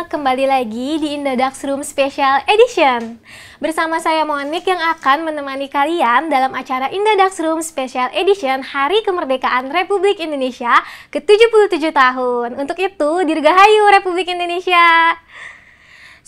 kembali lagi di Indodax Room Special Edition. Bersama saya Monik yang akan menemani kalian dalam acara Indodax Room Special Edition Hari Kemerdekaan Republik Indonesia ke-77 tahun. Untuk itu, dirgahayu Republik Indonesia.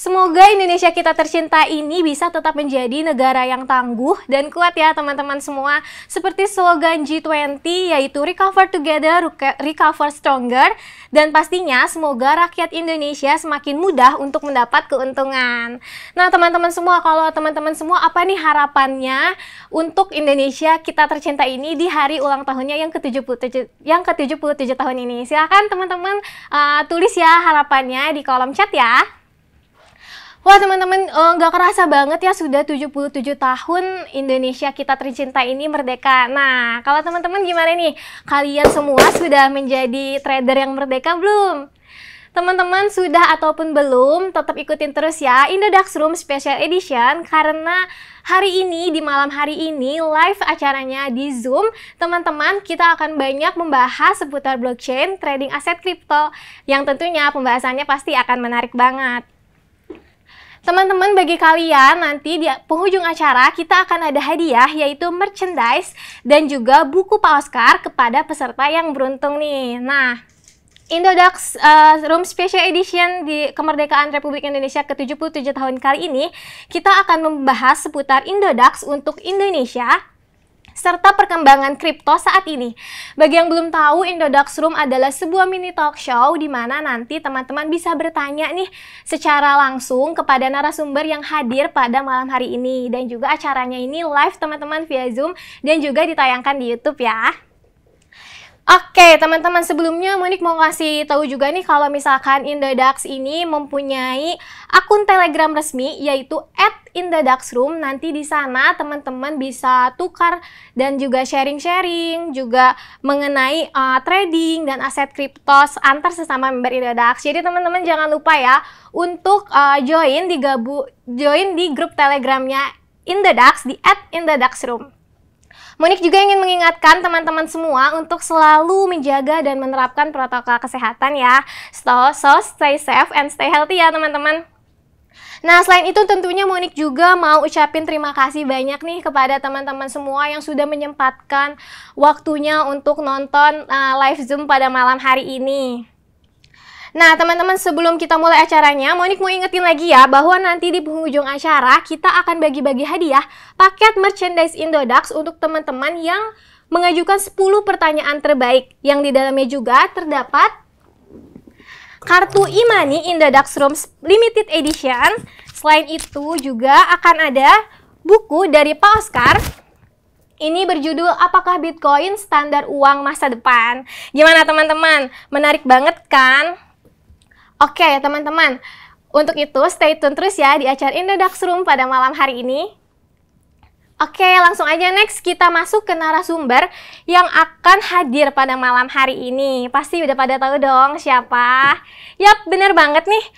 Semoga Indonesia kita tercinta ini bisa tetap menjadi negara yang tangguh dan kuat ya teman-teman semua. Seperti slogan G20 yaitu Recover Together, Recover Stronger. Dan pastinya semoga rakyat Indonesia semakin mudah untuk mendapat keuntungan. Nah teman-teman semua, kalau teman-teman semua apa nih harapannya untuk Indonesia kita tercinta ini di hari ulang tahunnya yang ke-77 tahun ini? Silahkan teman-teman tulis ya harapannya di kolom chat ya. Wah teman-teman, nggak kerasa banget ya sudah 77 tahun Indonesia kita tercinta ini merdeka. Nah, kalau teman-teman gimana nih? Kalian semua sudah menjadi trader yang merdeka belum? Teman-teman sudah ataupun belum, tetap ikutin terus ya Indodax Room Special Edition karena hari ini, di malam hari ini, live acaranya di Zoom. Teman-teman, kita akan banyak membahas seputar blockchain, trading aset kripto, yang tentunya pembahasannya pasti akan menarik banget. Teman-teman, bagi kalian nanti di penghujung acara kita akan ada hadiah yaitu merchandise dan juga buku Pak Oscar kepada peserta yang beruntung nih. Nah, Indodax Room Special Edition di Kemerdekaan Republik Indonesia ke-77 tahun kali ini kita akan membahas seputar Indodax untuk Indonesia serta perkembangan kripto saat ini. Bagi yang belum tahu, Indodax Room adalah sebuah mini talk show di mana nanti teman-teman bisa bertanya nih secara langsung kepada narasumber yang hadir pada malam hari ini. Dan juga acaranya ini live teman-teman via Zoom dan juga ditayangkan di YouTube ya. Oke teman-teman, sebelumnya Monik mau kasih tahu juga nih kalau misalkan Indodax ini mempunyai akun Telegram resmi yaitu @indodaxroom. Nanti di sana teman-teman bisa tukar dan juga sharing-sharing juga mengenai trading dan aset kripto antar sesama member Indodax. Jadi teman-teman jangan lupa ya untuk join di grup Telegramnya Indodax di @indodaxroom. Monik juga ingin mengingatkan teman-teman semua untuk selalu menjaga dan menerapkan protokol kesehatan ya. So stay safe and stay healthy ya teman-teman. Nah selain itu tentunya Monik juga mau ucapin terima kasih banyak nih kepada teman-teman semua yang sudah menyempatkan waktunya untuk nonton live Zoom pada malam hari ini. Nah teman-teman, sebelum kita mulai acaranya, Monik mau ingetin lagi ya bahwa nanti di penghujung acara kita akan bagi-bagi hadiah paket merchandise Indodax untuk teman-teman yang mengajukan 10 pertanyaan terbaik, yang di dalamnya juga terdapat kartu e-money Indodax Room Limited Edition. Selain itu juga akan ada buku dari Pak Oscar. Ini berjudul Apakah Bitcoin Standar Uang Masa Depan? Gimana teman-teman? Menarik banget kan? Oke teman-teman, untuk itu stay tune terus ya di acara Indodax Room pada malam hari ini. Oke, langsung aja next kita masuk ke narasumber yang akan hadir pada malam hari ini. Pasti udah pada tahu dong siapa? Yap, bener banget nih.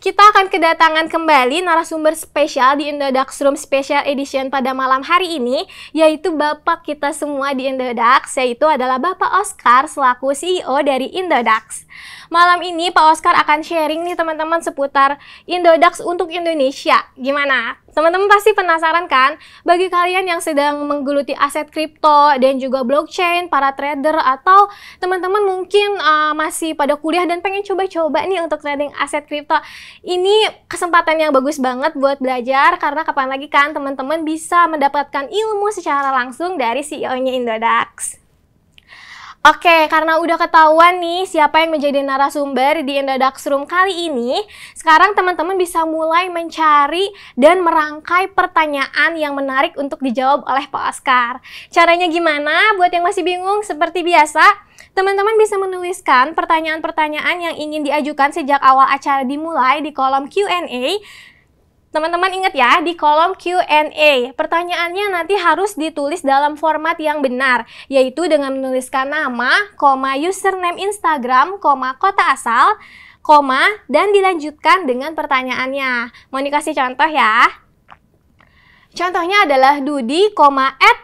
Kita akan kedatangan kembali narasumber spesial di Indodax Room Special Edition pada malam hari ini, yaitu Bapak kita semua di Indodax, yaitu adalah Bapak Oscar selaku CEO dari Indodax. Malam ini Pak Oscar akan sharing nih teman-teman seputar Indodax untuk Indonesia. Gimana? Teman-teman pasti penasaran kan? Bagi kalian yang sedang menggeluti aset kripto dan juga blockchain, para trader, atau teman-teman mungkin masih pada kuliah dan pengen coba-coba nih untuk trading aset kripto, ini kesempatan yang bagus banget buat belajar karena kapan lagi kan teman-teman bisa mendapatkan ilmu secara langsung dari CEO-nya Indodax. Oke, karena udah ketahuan nih siapa yang menjadi narasumber di Indodax Room kali ini, sekarang teman-teman bisa mulai mencari dan merangkai pertanyaan yang menarik untuk dijawab oleh Pak Oscar. Caranya gimana? Buat yang masih bingung, seperti biasa, teman-teman bisa menuliskan pertanyaan-pertanyaan yang ingin diajukan sejak awal acara dimulai di kolom Q&A. Teman-teman ingat ya, di kolom Q&A, pertanyaannya nanti harus ditulis dalam format yang benar, yaitu dengan menuliskan nama, username Instagram, kota asal, dan dilanjutkan dengan pertanyaannya. Mau dikasih contoh ya? Contohnya adalah Dudi,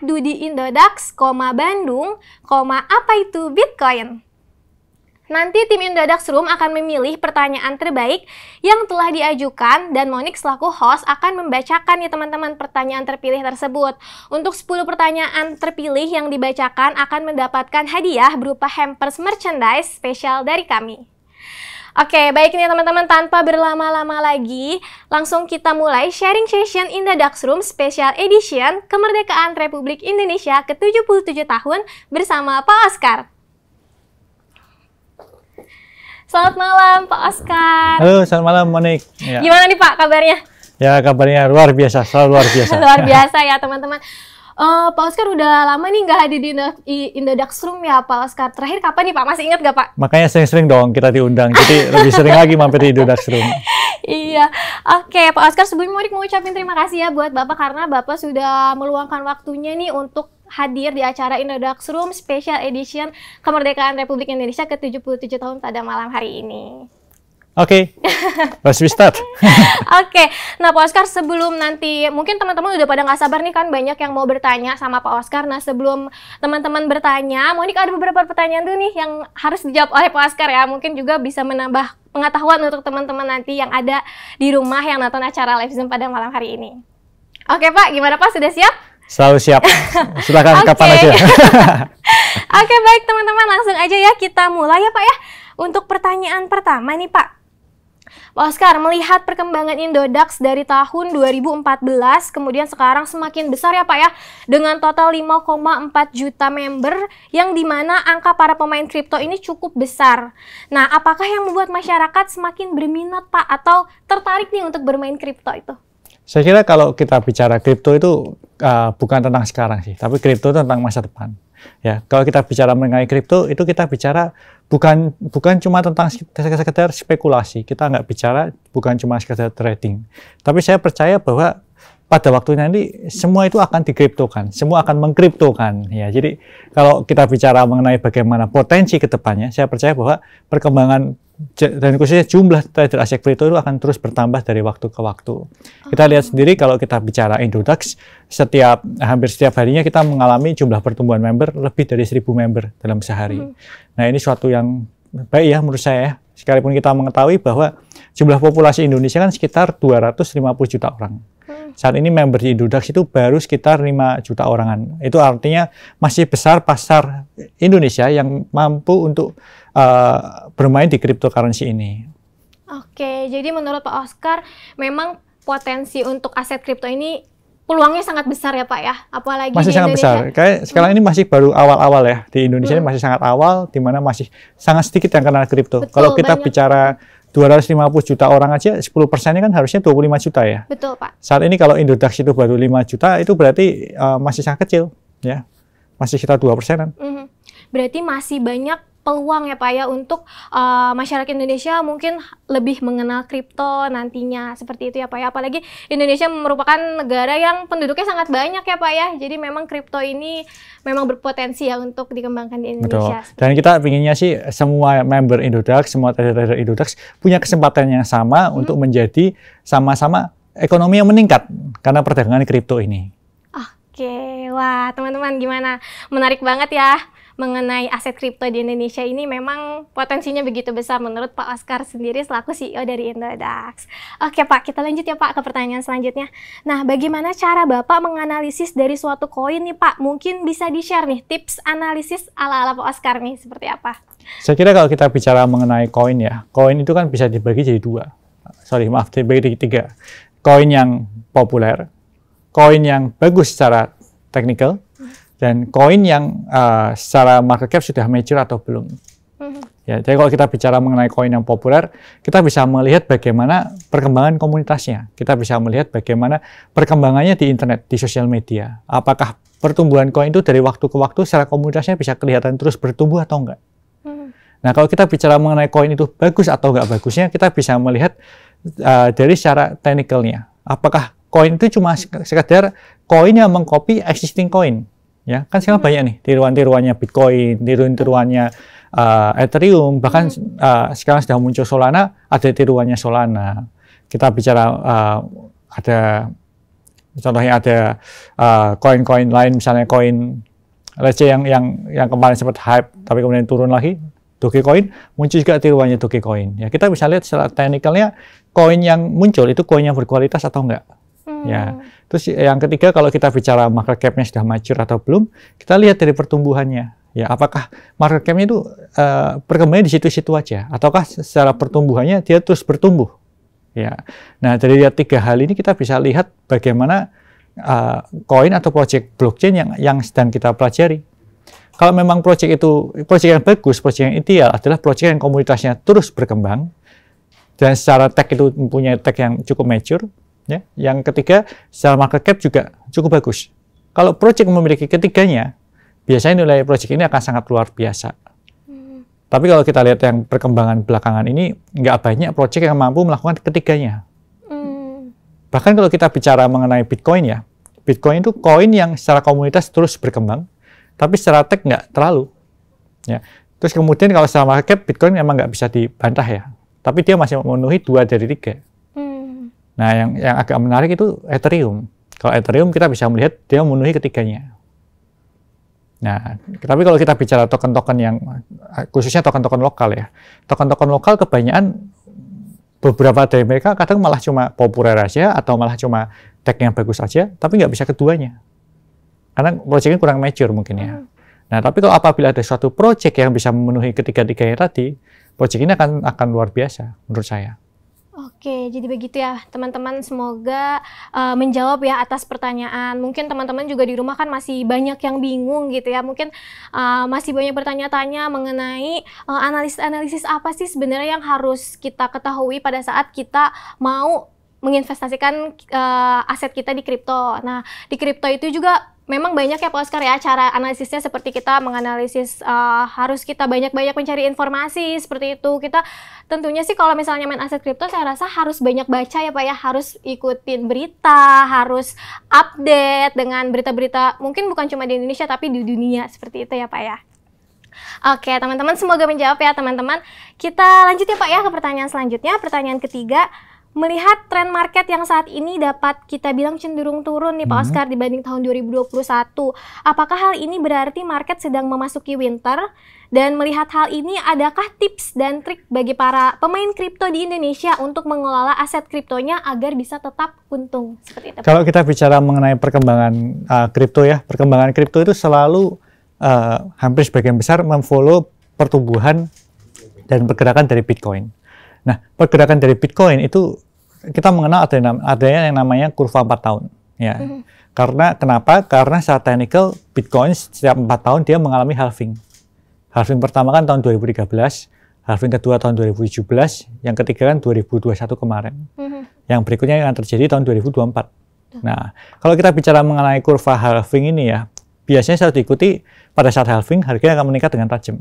@dudiindodax, Bandung, apa itu Bitcoin? Nanti tim Indodax Room akan memilih pertanyaan terbaik yang telah diajukan dan Monik selaku host akan membacakan ya teman-teman pertanyaan terpilih tersebut. Untuk 10 pertanyaan terpilih yang dibacakan akan mendapatkan hadiah berupa hampers merchandise spesial dari kami. Oke, baik nih teman-teman, tanpa berlama-lama lagi, langsung kita mulai sharing session Indodax Room Special Edition Kemerdekaan Republik Indonesia ke-77 tahun bersama Pak Oscar. Selamat malam Pak Oscar. Halo, selamat malam Monik. Ya. Gimana nih Pak kabarnya? Ya, kabarnya luar biasa, selalu luar biasa. Luar biasa ya teman-teman. Pak Oscar udah lama nih nggak hadir di Indodax Room ya Pak Oscar. Terakhir kapan nih Pak? Masih ingat nggak Pak? Makanya sering-sering dong kita diundang, jadi lebih sering lagi mampir di Indodax Room. Iya, oke Pak Oscar, sebelumnya Monik mau ucapin terima kasih ya buat Bapak karena Bapak sudah meluangkan waktunya nih untuk hadir di acara Indodax Room Special Edition Kemerdekaan Republik Indonesia ke-77 tahun pada malam hari ini. Oke, let's start. Oke, nah Pak Oscar, sebelum nanti, mungkin teman-teman udah pada nggak sabar nih kan, banyak yang mau bertanya sama Pak Oscar. Nah sebelum teman-teman bertanya, Monik ada beberapa pertanyaan dulu nih yang harus dijawab oleh Pak Oscar ya. Mungkin juga bisa menambah pengetahuan untuk teman-teman nanti yang ada di rumah yang nonton acara live Zoom pada malam hari ini. Oke Pak, gimana Pak, sudah siap? Selalu siap. Silakan kapan aja. Oke, baik teman-teman, langsung aja ya kita mulai ya Pak ya. Untuk pertanyaan pertama nih Pak. Pak Oscar, melihat perkembangan Indodax dari tahun 2014, kemudian sekarang semakin besar ya Pak ya, dengan total 5,4 juta member, yang dimana angka para pemain kripto ini cukup besar. Nah, apakah yang membuat masyarakat semakin berminat Pak, atau tertarik nih untuk bermain kripto itu? Saya kira kalau kita bicara kripto itu bukan tentang sekarang sih, tapi kripto itu tentang masa depan. Ya, kalau kita bicara mengenai kripto itu kita bicara bukan cuma tentang sekedar spekulasi. Kita nggak bicara bukan cuma sekedar trading. Tapi saya percaya bahwa pada waktunya nanti semua itu akan dikriptokan, semua akan mengkriptokan. Ya, jadi kalau kita bicara mengenai bagaimana potensi ke depannya, saya percaya bahwa perkembangan dan khususnya jumlah trader aset kripto itu akan terus bertambah dari waktu ke waktu. Kita lihat sendiri kalau kita bicara Indodax, hampir setiap harinya kita mengalami jumlah pertumbuhan member lebih dari 1.000 member dalam sehari. Nah, ini suatu yang baik ya menurut saya ya. Sekalipun kita mengetahui bahwa jumlah populasi Indonesia kan sekitar 250 juta orang. Saat ini member di Indodax itu baru sekitar 5 juta orangan. Itu artinya masih besar pasar Indonesia yang mampu untuk bermain di cryptocurrency ini. Oke, jadi menurut Pak Oscar, memang potensi untuk aset kripto ini peluangnya sangat besar ya Pak ya? Apalagi masih di sangat Indonesia. Besar. Kayak sekarang ini masih baru awal-awal ya. Di Indonesia ini masih sangat awal, di mana masih sangat sedikit yang kenal kripto. Kalau kita bicara 250 juta orang aja, 10%-nya kan harusnya 25 juta ya. Betul Pak. Saat ini kalau Indodax itu baru 5 juta, itu berarti masih sangat kecil. Ya, masih sekitar 2%-an. Berarti masih banyak peluang ya Pak ya untuk masyarakat Indonesia mungkin lebih mengenal kripto nantinya, seperti itu ya Pak ya. Apalagi Indonesia merupakan negara yang penduduknya sangat banyak ya Pak ya. Jadi memang kripto ini memang berpotensi ya untuk dikembangkan di Indonesia. Betul. Dan kita pinginnya sih semua member Indodax, semua trader Indodax punya kesempatan yang sama untuk menjadi sama-sama ekonomi yang meningkat karena perdagangan kripto ini. Oke, wah teman-teman gimana? Menarik banget ya. Mengenai aset kripto di Indonesia ini memang potensinya begitu besar menurut Pak Oscar sendiri selaku CEO dari Indodax. Oke Pak, kita lanjut ya Pak ke pertanyaan selanjutnya. Nah, bagaimana cara Bapak menganalisis dari suatu koin nih Pak? Mungkin bisa di-share nih tips analisis ala-ala Pak Oscar nih, seperti apa? Saya kira kalau kita bicara mengenai koin ya, koin itu kan bisa dibagi jadi dibagi jadi 3. Koin yang populer, koin yang bagus secara teknikal, dan koin yang secara market cap sudah mature atau belum. Ya, jadi kalau kita bicara mengenai koin yang populer, kita bisa melihat bagaimana perkembangan komunitasnya. Kita bisa melihat bagaimana perkembangannya di internet, di sosial media. Apakah pertumbuhan koin itu dari waktu ke waktu secara komunitasnya bisa kelihatan terus bertumbuh atau enggak. Nah, kalau kita bicara mengenai koin itu bagus atau enggak bagusnya, kita bisa melihat dari secara teknikalnya. Apakah koin itu cuma sekedar koin yang mengcopy existing koin? Ya, kan sekarang banyak nih tiruan-tiruannya Bitcoin, tiruan-tiruannya Ethereum, bahkan sekarang sudah muncul Solana, ada tiruannya Solana. Kita bicara contohnya ada koin-koin lain, misalnya koin let's say yang kemarin sempat hype tapi kemudian turun lagi, Dogecoin muncul juga tiruannya Dogecoin. Ya, kita bisa lihat secara teknikalnya koin yang muncul itu koin yang berkualitas atau enggak. Ya. Terus yang ketiga, kalau kita bicara market cap-nya sudah mature atau belum, kita lihat dari pertumbuhannya. Ya, apakah market cap-nya itu perkembangannya di situ-situ aja, ataukah secara pertumbuhannya dia terus bertumbuh. Ya. Nah, dari lihat 3 hal ini kita bisa lihat bagaimana koin atau project blockchain yang sedang kita pelajari. Kalau memang project itu project yang bagus, project yang ideal adalah project yang komunitasnya terus berkembang dan secara tech itu mempunyai tech yang cukup mature. Ya. Yang ketiga, secara market cap juga cukup bagus. Kalau project memiliki ketiganya, biasanya nilai project ini akan sangat luar biasa. Tapi kalau kita lihat yang perkembangan belakangan ini, nggak banyak project yang mampu melakukan ketiganya. Bahkan kalau kita bicara mengenai Bitcoin ya, Bitcoin itu koin yang secara komunitas terus berkembang, tapi secara tech nggak terlalu. Ya. Terus kemudian kalau secara market cap, Bitcoin memang nggak bisa dibantah ya. Tapi dia masih memenuhi 2 dari 3. Nah, yang agak menarik itu Ethereum. Kalau Ethereum kita bisa melihat dia memenuhi ketiganya. Nah, tapi kalau kita bicara token-token yang, khususnya token-token lokal ya. Token-token lokal kebanyakan beberapa dari mereka kadang malah cuma populer aja, atau malah cuma tech yang bagus aja, tapi nggak bisa keduanya. Karena project-nya kurang mature mungkin ya. Nah, tapi kalau apabila ada suatu project yang bisa memenuhi ketiga-tiganya tadi, project ini akan luar biasa menurut saya. Oke, jadi begitu ya teman-teman, semoga menjawab ya atas pertanyaan. Mungkin teman-teman juga di rumah kan masih banyak yang bingung gitu ya, mungkin masih banyak bertanya-tanya mengenai analisis-analisis apa sih sebenarnya yang harus kita ketahui pada saat kita mau menginvestasikan aset kita di kripto. Nah, di kripto itu juga memang banyak ya Pak Oscar ya cara analisisnya, seperti kita menganalisis harus kita banyak-banyak mencari informasi seperti itu. Kita tentunya sih kalau misalnya main aset kripto saya rasa harus banyak baca ya Pak ya, harus ikutin berita, harus update dengan berita-berita mungkin bukan cuma di Indonesia tapi di dunia, seperti itu ya Pak ya. Oke teman-teman, semoga menjawab ya teman-teman. Kita lanjut ya Pak ya ke pertanyaan selanjutnya. Pertanyaan ketiga, melihat tren market yang saat ini dapat kita bilang cenderung turun nih Pak Oscar dibanding tahun 2021. Apakah hal ini berarti market sedang memasuki winter? Dan melihat hal ini, adakah tips dan trik bagi para pemain kripto di Indonesia untuk mengelola aset kriptonya agar bisa tetap untung? Seperti itu. Kalau kita bicara mengenai perkembangan kripto ya, perkembangan kripto itu selalu hampir sebagian besar memfollow pertumbuhan dan pergerakan dari Bitcoin. Nah, pergerakan dari Bitcoin itu kita mengenal adanya yang namanya kurva 4 tahun. Ya. Karena kenapa? Karena secara teknikal Bitcoin setiap 4 tahun dia mengalami halving. Halving pertama kan tahun 2013, halving kedua tahun 2017, yang ketiga kan 2021 kemarin. Yang berikutnya yang akan terjadi tahun 2024. Nah, kalau kita bicara mengenai kurva halving ini ya, biasanya selalu diikuti pada saat halving harganya akan meningkat dengan tajam.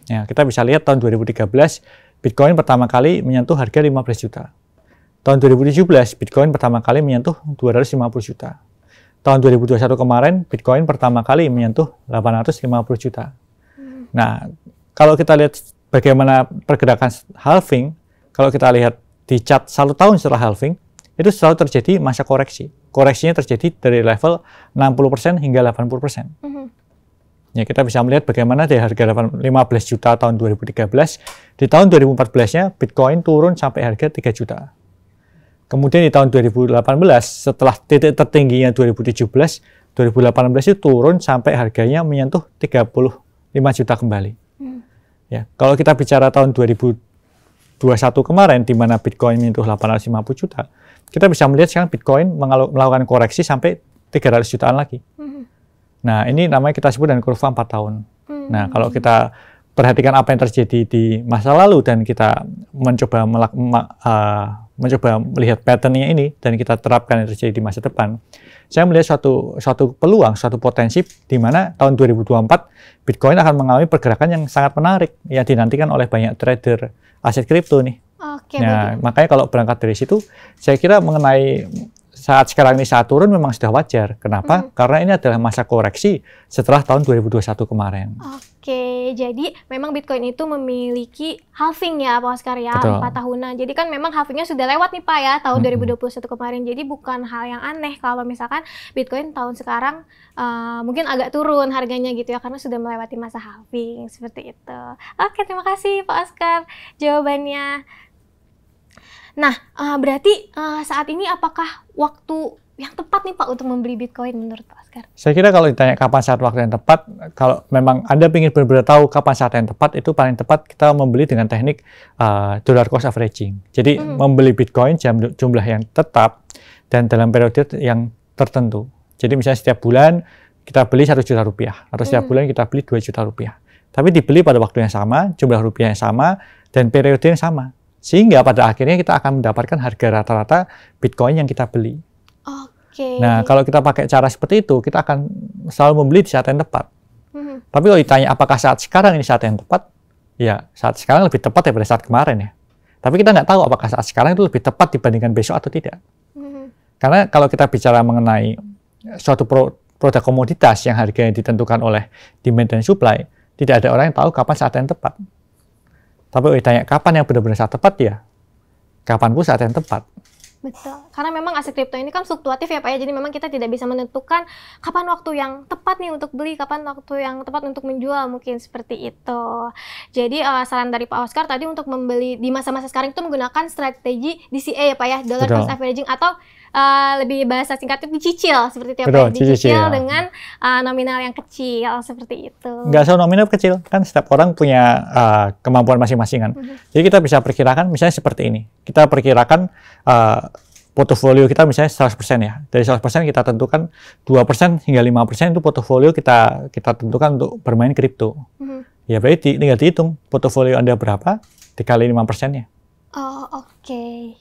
Ya, kita bisa lihat tahun 2013 Bitcoin pertama kali menyentuh harga 15 juta. Tahun 2017, Bitcoin pertama kali menyentuh 250 juta. Tahun 2021 kemarin, Bitcoin pertama kali menyentuh 850 juta. Nah, kalau kita lihat bagaimana pergerakan halving, kalau kita lihat di chart 1 tahun setelah halving, itu selalu terjadi masa koreksi. Koreksinya terjadi dari level 60% hingga 80%. Ya, kita bisa melihat bagaimana dari harga 15 juta tahun 2013, di tahun 2014-nya Bitcoin turun sampai harga 3 juta. Kemudian di tahun 2018, setelah titik tertingginya 2017, 2018 itu turun sampai harganya menyentuh 35 juta kembali. Ya, kalau kita bicara tahun 2021 kemarin, di mana Bitcoin menyentuh 850 juta, kita bisa melihat sekarang Bitcoin melakukan koreksi sampai 300 jutaan lagi. Nah, ini namanya kita sebut dengan kurva 4 tahun. Nah, kalau kita perhatikan apa yang terjadi di masa lalu dan kita mencoba melihat pattern-nya ini dan kita terapkan yang terjadi di masa depan, saya melihat suatu peluang, suatu potensi di mana tahun 2024 Bitcoin akan mengalami pergerakan yang sangat menarik yang dinantikan oleh banyak trader aset kripto nih. Oke, nah, makanya kalau berangkat dari situ, saya kira mengenai saat sekarang ini saat turun memang sudah wajar. Kenapa? Karena ini adalah masa koreksi setelah tahun 2021 kemarin. Oke, jadi memang Bitcoin itu memiliki halving ya Pak Oscar ya, Betul. 4 tahunan. Jadi kan memang halvingnya sudah lewat nih Pak ya, tahun 2021 kemarin. Jadi bukan hal yang aneh kalau misalkan Bitcoin tahun sekarang mungkin agak turun harganya gitu ya, karena sudah melewati masa halving, seperti itu. Oke, terima kasih Pak Oscar jawabannya. Nah, berarti saat ini apakah waktu yang tepat nih Pak untuk membeli Bitcoin menurut Pak Oscar? Saya kira kalau ditanya kapan saat waktu yang tepat, kalau memang Anda ingin benar-benar tahu kapan saat yang tepat, itu paling tepat kita membeli dengan teknik dollar cost averaging. Jadi membeli Bitcoin jumlah yang tetap dan dalam periode yang tertentu. Jadi misalnya setiap bulan kita beli 1 juta rupiah atau setiap bulan kita beli 2 juta rupiah. Tapi dibeli pada waktu yang sama, jumlah rupiah yang sama, dan periode yang sama. Sehingga pada akhirnya kita akan mendapatkan harga rata-rata Bitcoin yang kita beli. Oke. Nah, kalau kita pakai cara seperti itu, kita akan selalu membeli di saat yang tepat. Tapi kalau ditanya apakah saat sekarang ini saat yang tepat, ya saat sekarang lebih tepat daripada saat kemarin ya. Tapi kita nggak tahu apakah saat sekarang itu lebih tepat dibandingkan besok atau tidak. Karena kalau kita bicara mengenai suatu produk komoditas yang harganya ditentukan oleh demand dan supply, tidak ada orang yang tahu kapan saat yang tepat. Tapi kalau ditanya kapan yang benar-benar saat tepat, ya kapan pun saat yang tepat. Betul, karena memang aset kripto ini kan fluktuatif ya Pak ya, jadi memang kita tidak bisa menentukan kapan waktu yang tepat nih untuk beli, kapan waktu yang tepat untuk menjual, mungkin seperti itu. Jadi saran dari Pak Oscar tadi untuk membeli di masa-masa sekarang itu menggunakan strategi DCA ya Pak ya, dollar cost averaging, atau lebih bahasa singkatnya dicicil seperti itu ya Pak ya, dicicil dengan nominal yang kecil, seperti itu. Nggak selalu nominal kecil, kan setiap orang punya kemampuan masing-masing kan. Jadi kita bisa perkirakan misalnya seperti ini, kita perkirakan portofolio kita misalnya 100% ya. Dari 100% kita tentukan 2% hingga 5% itu portofolio kita tentukan untuk bermain kripto. Ya berarti tinggal dihitung portofolio Anda berapa dikali 5%-nya. Oh, oke.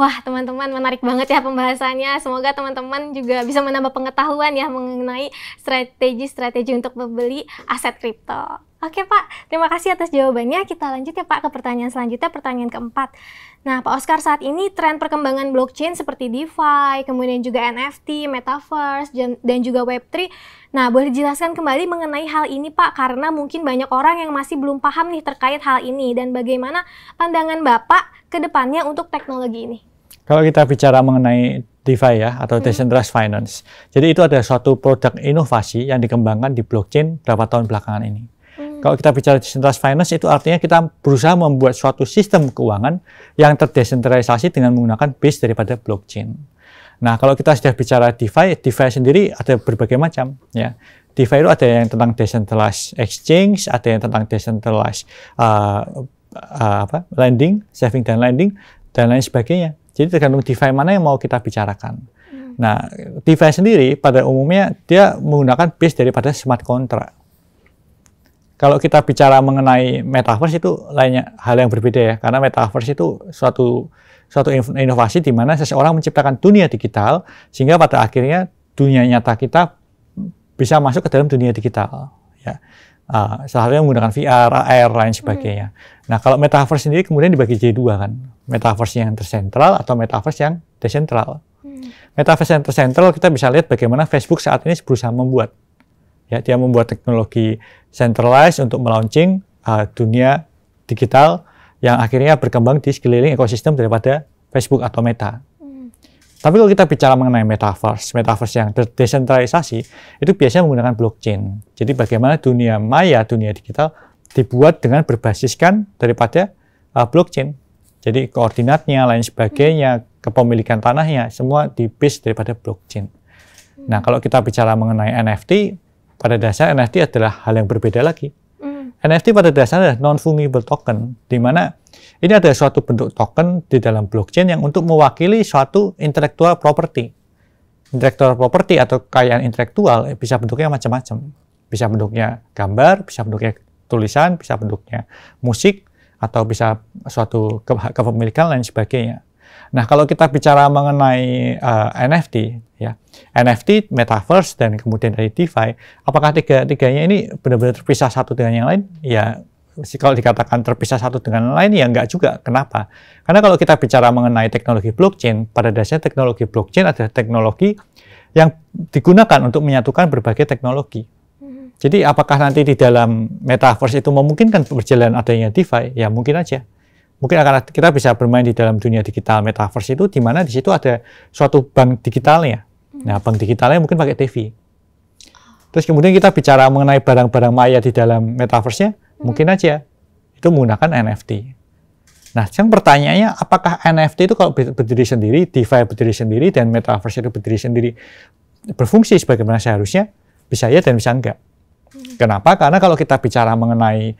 Wah, teman-teman, menarik banget ya pembahasannya. Semoga teman-teman juga bisa menambah pengetahuan ya mengenai strategi-strategi untuk membeli aset kripto. Oke Pak, terima kasih atas jawabannya. Kita lanjut ya Pak ke pertanyaan selanjutnya, pertanyaan keempat. Nah Pak Oscar, saat ini tren perkembangan blockchain seperti DeFi, kemudian juga NFT, Metaverse, dan juga Web3. Nah boleh dijelaskan kembali mengenai hal ini Pak, karena mungkin banyak orang yang masih belum paham nih terkait hal ini, dan bagaimana pandangan Bapak ke depannya untuk teknologi ini? Kalau kita bicara mengenai DeFi ya, atau Decentralized Finance, jadi itu ada suatu produk inovasi yang dikembangkan di blockchain beberapa tahun belakangan ini. Kalau kita bicara Decentralized Finance, itu artinya kita berusaha membuat suatu sistem keuangan yang terdesentralisasi dengan menggunakan base daripada blockchain. Nah, kalau kita sudah bicara DeFi, DeFi sendiri ada berbagai macam ya. DeFi itu ada yang tentang Decentralized Exchange, ada yang tentang Decentralized lending, saving dan lending, dan lain sebagainya. Jadi tergantung DeFi mana yang mau kita bicarakan. Nah, DeFi sendiri pada umumnya dia menggunakan base daripada smart contract. Kalau kita bicara mengenai Metaverse itu lainnya hal yang berbeda ya, karena Metaverse itu suatu inovasi di mana seseorang menciptakan dunia digital sehingga pada akhirnya dunia nyata kita bisa masuk ke dalam dunia digital. Ya. Salah satunya menggunakan VR, AR, lain sebagainya. Nah, kalau Metaverse sendiri kemudian dibagi jadi dua kan, Metaverse yang tersentral atau Metaverse yang desentral. Metaverse yang tersentral kita bisa lihat bagaimana Facebook saat ini berusaha membuat. Ya, dia membuat teknologi centralized untuk melaunching dunia digital yang akhirnya berkembang di sekeliling ekosistem daripada Facebook atau Meta. Tapi kalau kita bicara mengenai Metaverse yang terdesentralisasi, itu biasanya menggunakan blockchain. Jadi bagaimana dunia maya, dunia digital dibuat dengan berbasiskan daripada blockchain. Jadi koordinatnya, lain sebagainya, kepemilikan tanahnya, semua di base daripada blockchain. Nah, kalau kita bicara mengenai NFT, pada dasar NFT adalah hal yang berbeda lagi. NFT pada dasarnya adalah non-fungible token, di mana ini ada suatu bentuk token di dalam blockchain yang untuk mewakili suatu intellectual property. Intellectual property atau kekayaan intelektual bisa bentuknya macam-macam. Bisa bentuknya gambar, bisa bentuknya tulisan, bisa bentuknya musik, atau bisa suatu kepemilikan lain sebagainya. Nah, kalau kita bicara mengenai NFT, ya, NFT, Metaverse, dan kemudian dari DeFi, apakah tiga-tiganya ini benar-benar terpisah satu dengan yang lain? Ya, kalau dikatakan terpisah satu dengan lain ya enggak juga. Kenapa? Karena kalau kita bicara mengenai teknologi blockchain, pada dasarnya teknologi blockchain adalah teknologi yang digunakan untuk menyatukan berbagai teknologi. Jadi apakah nanti di dalam metaverse itu memungkinkan berjalan adanya DeFi? Ya mungkin aja. Mungkin akan kita bisa bermain di dalam dunia digital metaverse itu, di mana di situ ada suatu bank digitalnya. Nah, bank digitalnya mungkin pakai DeFi. Terus kemudian kita bicara mengenai barang-barang maya di dalam metaverse-nya, mungkin aja itu menggunakan NFT. Nah, sekarang pertanyaannya, apakah NFT itu kalau berdiri sendiri, DeFi berdiri sendiri, dan metaverse itu berdiri sendiri, berfungsi sebagaimana seharusnya? Bisa ya dan bisa enggak. Kenapa? Karena kalau kita bicara mengenai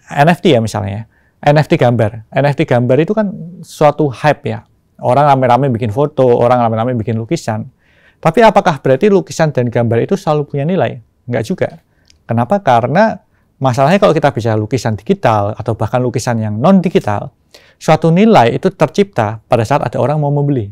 NFT ya misalnya, NFT gambar itu kan suatu hype ya. Orang rame-rame bikin foto, orang rame-rame bikin lukisan. Tapi apakah berarti lukisan dan gambar itu selalu punya nilai? Enggak juga. Kenapa? Karena masalahnya kalau kita bicara lukisan digital atau bahkan lukisan yang non-digital, suatu nilai itu tercipta pada saat ada orang mau membeli.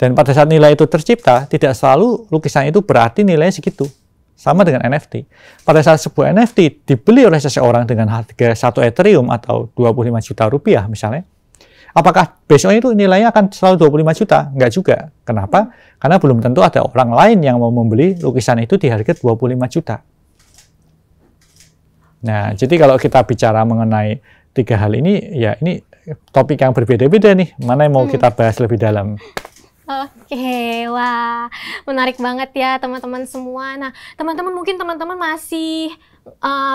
Dan pada saat nilai itu tercipta, tidak selalu lukisan itu berarti nilainya segitu. Sama dengan NFT. Pada saat sebuah NFT dibeli oleh seseorang dengan harga 1 Ethereum atau 25 juta rupiah misalnya, apakah besoknya itu nilainya akan selalu 25 juta? Enggak juga. Kenapa? Karena belum tentu ada orang lain yang mau membeli lukisan itu di harga 25 juta. Nah, jadi kalau kita bicara mengenai 3 hal ini, ya ini topik yang berbeda-beda nih. Mana yang mau kita bahas lebih dalam? Oke, wah menarik banget ya teman-teman semua. Nah, teman-teman mungkin teman-teman masih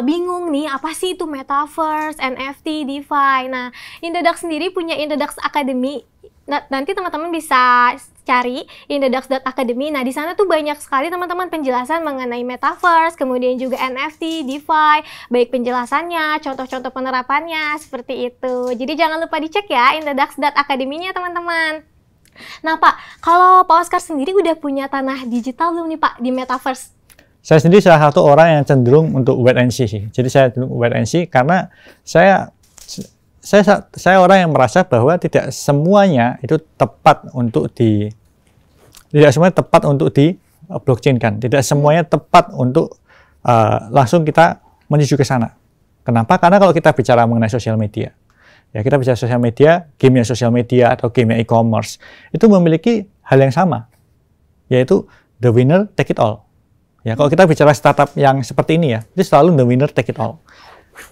bingung nih, apa sih itu Metaverse, NFT, DeFi. Nah, Indodax sendiri punya Indodax Academy. Nah, nanti teman-teman bisa cari indodax.academy. Nah, di sana tuh banyak sekali teman-teman penjelasan mengenai Metaverse, kemudian juga NFT, DeFi, baik penjelasannya, contoh-contoh penerapannya, seperti itu. Jadi jangan lupa dicek ya indodax.academy-nya teman-teman. Nah Pak, kalau Pak Oscar sendiri udah punya tanah digital belum nih Pak di Metaverse? Saya sendiri salah satu orang yang cenderung untuk wait and see sih. Jadi saya cenderung wait and see karena saya orang yang merasa bahwa tidak semuanya itu tepat untuk di blockchain kan. Tidak semuanya tepat untuk langsung kita menuju ke sana. Kenapa? Karena kalau kita bicara mengenai sosial media, ya kita bicara sosial media, game sosial media atau game e-commerce itu memiliki hal yang sama, yaitu the winner take it all. Ya, kalau kita bicara startup yang seperti ini ya, itu selalu the winner take it all.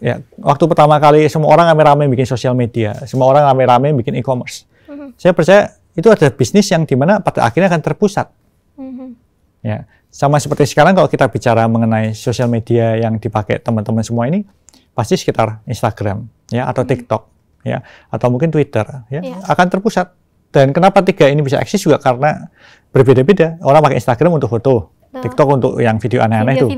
Ya, waktu pertama kali semua orang rame-rame bikin sosial media, semua orang rame-rame bikin e-commerce. Saya percaya itu ada bisnis yang dimana pada akhirnya akan terpusat. Ya, sama seperti sekarang kalau kita bicara mengenai sosial media yang dipakai teman-teman semua ini, pasti sekitar Instagram, ya atau TikTok. Ya, atau mungkin Twitter, ya, akan terpusat. Dan kenapa 3 ini bisa eksis juga karena berbeda-beda. Orang pakai Instagram untuk foto, TikTok untuk yang video aneh-aneh itu.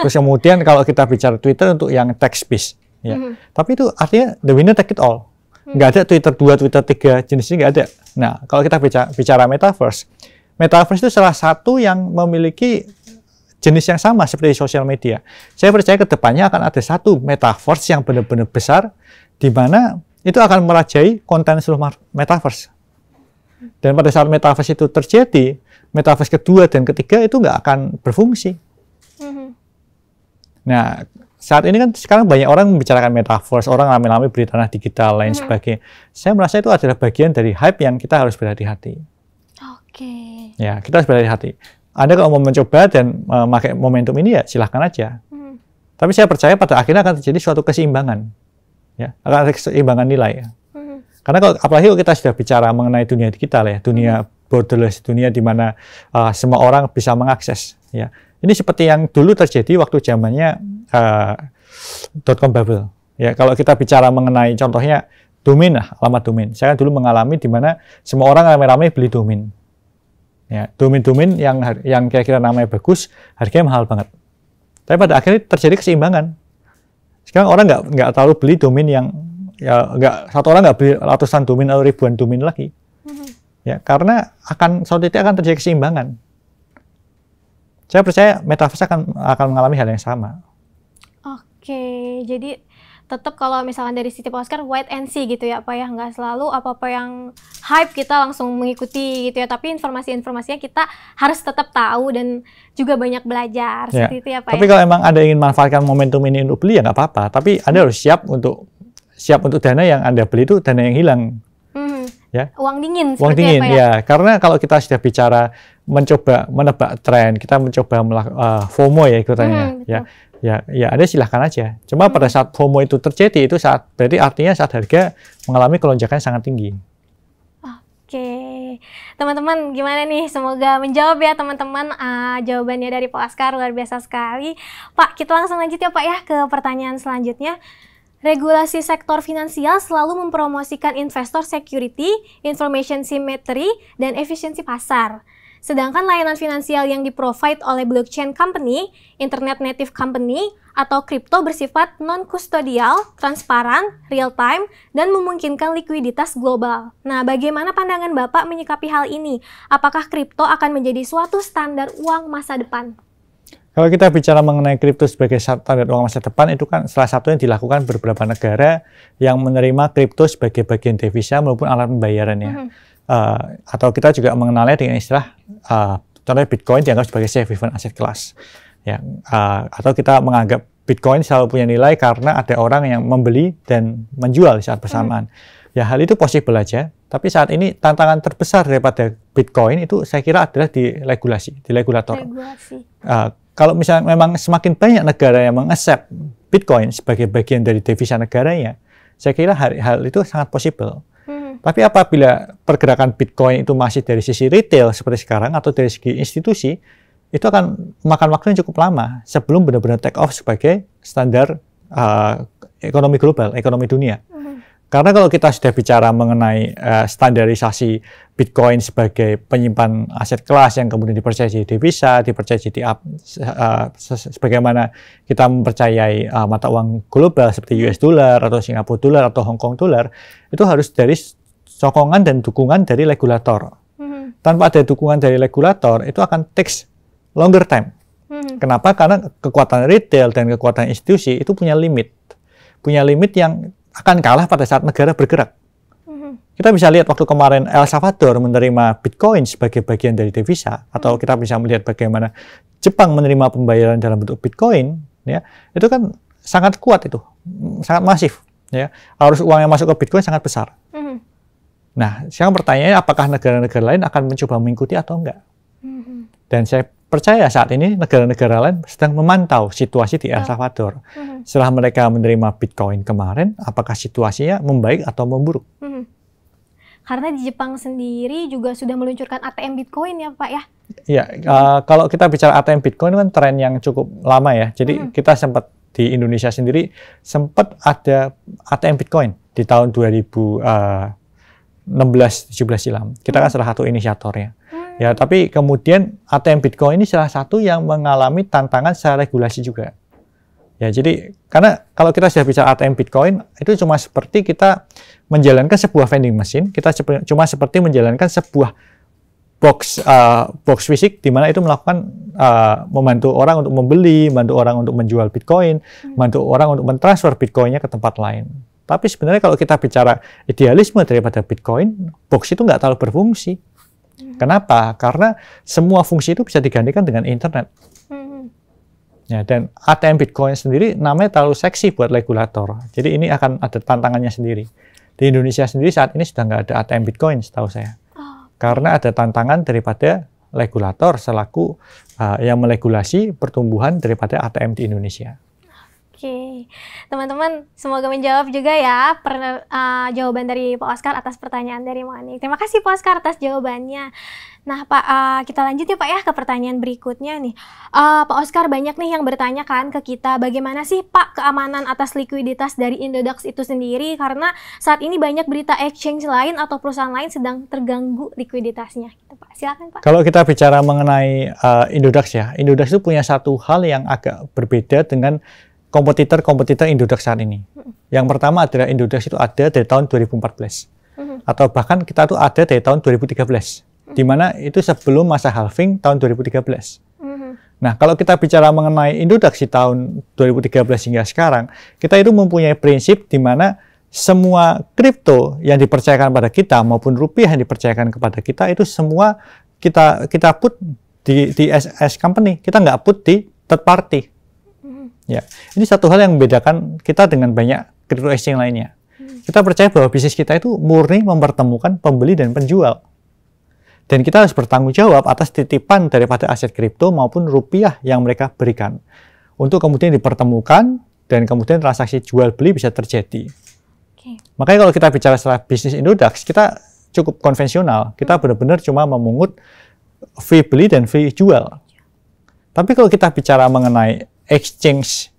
Terus kemudian kalau kita bicara Twitter untuk yang text-based, ya. Tapi itu artinya the winner take it all. Nggak ada Twitter 2, Twitter 3, jenisnya nggak ada. Nah, kalau kita bicara Metaverse itu salah satu yang memiliki jenis yang sama seperti sosial media. Saya percaya ke depannya akan ada satu Metaverse yang benar-benar besar, di mana itu akan merajai konten seluruh Metaverse. Dan pada saat Metaverse itu terjadi, Metaverse kedua dan ketiga itu nggak akan berfungsi. Nah, saat ini kan sekarang banyak orang membicarakan Metaverse, orang rame-rame beli tanah digital, lain sebagainya. Saya merasa itu adalah bagian dari hype yang kita harus berhati-hati. Ya, kita harus berhati-hati. Anda kalau mau mencoba dan memakai momentum ini ya silahkan aja. Tapi saya percaya pada akhirnya akan terjadi suatu keseimbangan. Ya, akan ada keseimbangan nilai. Karena kalau apalagi kalau kita sudah bicara mengenai dunia digital ya, dunia borderless, dunia di mana semua orang bisa mengakses. Ya, ini seperti yang dulu terjadi waktu zamannya .com bubble. Ya, kalau kita bicara mengenai contohnya domain, alamat domain. Saya dulu mengalami di mana semua orang rame-rame beli domain. Ya, domain-domain yang kira-kira namanya bagus, harganya mahal banget. Tapi pada akhirnya terjadi keseimbangan. Sekarang orang nggak terlalu beli domain yang satu orang nggak beli ratusan domain atau ribuan domain lagi. Ya, karena suatu titik akan terjadi keseimbangan. Saya percaya Metaverse akan mengalami hal yang sama. Oke, jadi tetap kalau misalkan dari sisi Pak Oscar wait and see gitu ya Pak ya, nggak selalu apa-apa yang hype kita langsung mengikuti gitu ya, tapi informasi-informasinya kita harus tetap tahu dan juga banyak belajar seperti itu ya Pak. Tapi kalau emang Anda ingin manfaatkan momentum ini untuk beli ya nggak apa-apa, tapi Anda harus siap untuk dana yang Anda beli itu dana yang hilang. Ya. Uang dingin uang dingin ya, karena kalau kita sudah bicara mencoba menebak tren, kita mencoba FOMO ya ikutannya ya Anda silahkan aja. Cuma pada saat FOMO itu terjadi, itu berarti artinya saat harga mengalami kelonjakan sangat tinggi. Oke, teman-teman gimana nih? Semoga menjawab ya teman-teman. Jawabannya dari Pak Oscar luar biasa sekali. Pak, kita langsung lanjut ya Pak ya ke pertanyaan selanjutnya. Regulasi sektor finansial selalu mempromosikan investor security, information symmetry, dan efisiensi pasar. Sedangkan layanan finansial yang di-provide oleh blockchain company, internet native company, atau kripto bersifat non-kustodial, transparan, real-time, dan memungkinkan likuiditas global. Nah, bagaimana pandangan Bapak menyikapi hal ini? Apakah kripto akan menjadi suatu standar uang masa depan? Kalau kita bicara mengenai kripto sebagai standar uang masa depan, itu kan salah satu yang dilakukan beberapa negara yang menerima kripto sebagai bagian devisa maupun alat pembayarannya. Atau kita juga mengenalnya dengan istilah, contohnya Bitcoin dianggap sebagai safe haven asset class. Ya, atau kita menganggap Bitcoin selalu punya nilai karena ada orang yang membeli dan menjual di saat bersamaan. Ya, hal itu possible aja. Tapi saat ini tantangan terbesar daripada Bitcoin itu saya kira adalah di regulasi, di regulator. Kalau misalnya memang semakin banyak negara yang meng-accept Bitcoin sebagai bagian dari devisa negaranya, saya kira hal itu sangat possible. Tapi apabila pergerakan Bitcoin itu masih dari sisi retail seperti sekarang atau dari segi institusi, itu akan memakan waktu yang cukup lama sebelum benar-benar take off sebagai standar ekonomi global, ekonomi dunia. Karena kalau kita sudah bicara mengenai standarisasi Bitcoin sebagai penyimpan aset kelas yang kemudian dipercaya jadi devisa, dipercaya jadi sebagaimana kita mempercayai mata uang global seperti US dollar atau Singapore dollar atau Hong Kong dollar, itu harus dari sokongan dan dukungan dari regulator. Tanpa ada dukungan dari regulator, itu akan takes longer time. Kenapa? Karena kekuatan retail dan kekuatan institusi itu punya limit yang akan kalah pada saat negara bergerak. Kita bisa lihat waktu kemarin El Salvador menerima Bitcoin sebagai bagian dari devisa, atau kita bisa melihat bagaimana Jepang menerima pembayaran dalam bentuk Bitcoin, ya, itu kan sangat kuat itu, sangat masif, ya. Arus uang yang masuk ke Bitcoin sangat besar. Nah, sekarang pertanyaannya apakah negara-negara lain akan mencoba mengikuti atau enggak? Dan saya percaya saat ini negara-negara lain sedang memantau situasi di El Salvador. Setelah mereka menerima Bitcoin kemarin, apakah situasinya membaik atau memburuk? Karena di Jepang sendiri juga sudah meluncurkan ATM Bitcoin ya Pak ya? Iya, kalau kita bicara ATM Bitcoin kan tren yang cukup lama ya. Jadi kita sempat di Indonesia sendiri sempat ada ATM Bitcoin di tahun 2016-17 silam. Kita kan salah satu inisiatornya. Ya, tapi kemudian ATM Bitcoin ini salah satu yang mengalami tantangan secara regulasi juga. Ya, jadi karena kalau kita sudah bicara ATM Bitcoin, itu cuma seperti kita menjalankan sebuah vending machine, kita cuma seperti menjalankan sebuah box fisik di mana itu melakukan membantu orang untuk membeli, membantu orang untuk menjual Bitcoin, membantu orang untuk mentransfer Bitcoinnya ke tempat lain. Tapi sebenarnya kalau kita bicara idealisme daripada Bitcoin, box itu nggak terlalu berfungsi. Kenapa? Karena semua fungsi itu bisa digantikan dengan internet. Ya, dan ATM Bitcoin sendiri namanya terlalu seksi buat regulator. Jadi ini akan ada tantangannya sendiri. Di Indonesia sendiri saat ini sudah nggak ada ATM Bitcoin setahu saya. Karena ada tantangan daripada regulator selaku yang meregulasi pertumbuhan daripada ATM di Indonesia. Oke, teman-teman semoga menjawab juga ya jawaban dari Pak Oscar atas pertanyaan dari Monik. Terima kasih Pak Oscar atas jawabannya. Nah Pak, kita lanjut ya Pak ya ke pertanyaan berikutnya nih. Pak Oscar, banyak nih yang bertanya kan ke kita, bagaimana sih Pak keamanan atas likuiditas dari Indodax itu sendiri, karena saat ini banyak berita exchange lain atau perusahaan lain sedang terganggu likuiditasnya. Gitu, Pak. Silakan Pak. Kalau kita bicara mengenai Indodax ya, Indodax itu punya satu hal yang agak berbeda dengan kompetitor Indodax saat ini. Yang pertama adalah Indodax itu ada dari tahun 2014. Atau bahkan kita tuh ada dari tahun 2013. Di mana itu sebelum masa halving tahun 2013. Nah, kalau kita bicara mengenai Indodax di tahun 2013 hingga sekarang, kita itu mempunyai prinsip di mana semua kripto yang dipercayakan pada kita maupun rupiah yang dipercayakan kepada kita itu semua kita put di as company, kita nggak put di third party. Ya, ini satu hal yang membedakan kita dengan banyak crypto exchange lainnya. Kita percaya bahwa bisnis kita itu murni mempertemukan pembeli dan penjual. Dan kita harus bertanggung jawab atas titipan daripada aset kripto maupun rupiah yang mereka berikan. Untuk kemudian dipertemukan dan kemudian transaksi jual beli bisa terjadi. Makanya kalau kita bicara setelah bisnis Indodax, kita cukup konvensional. Kita benar-benar cuma memungut fee beli dan fee jual. Tapi kalau kita bicara mengenai exchange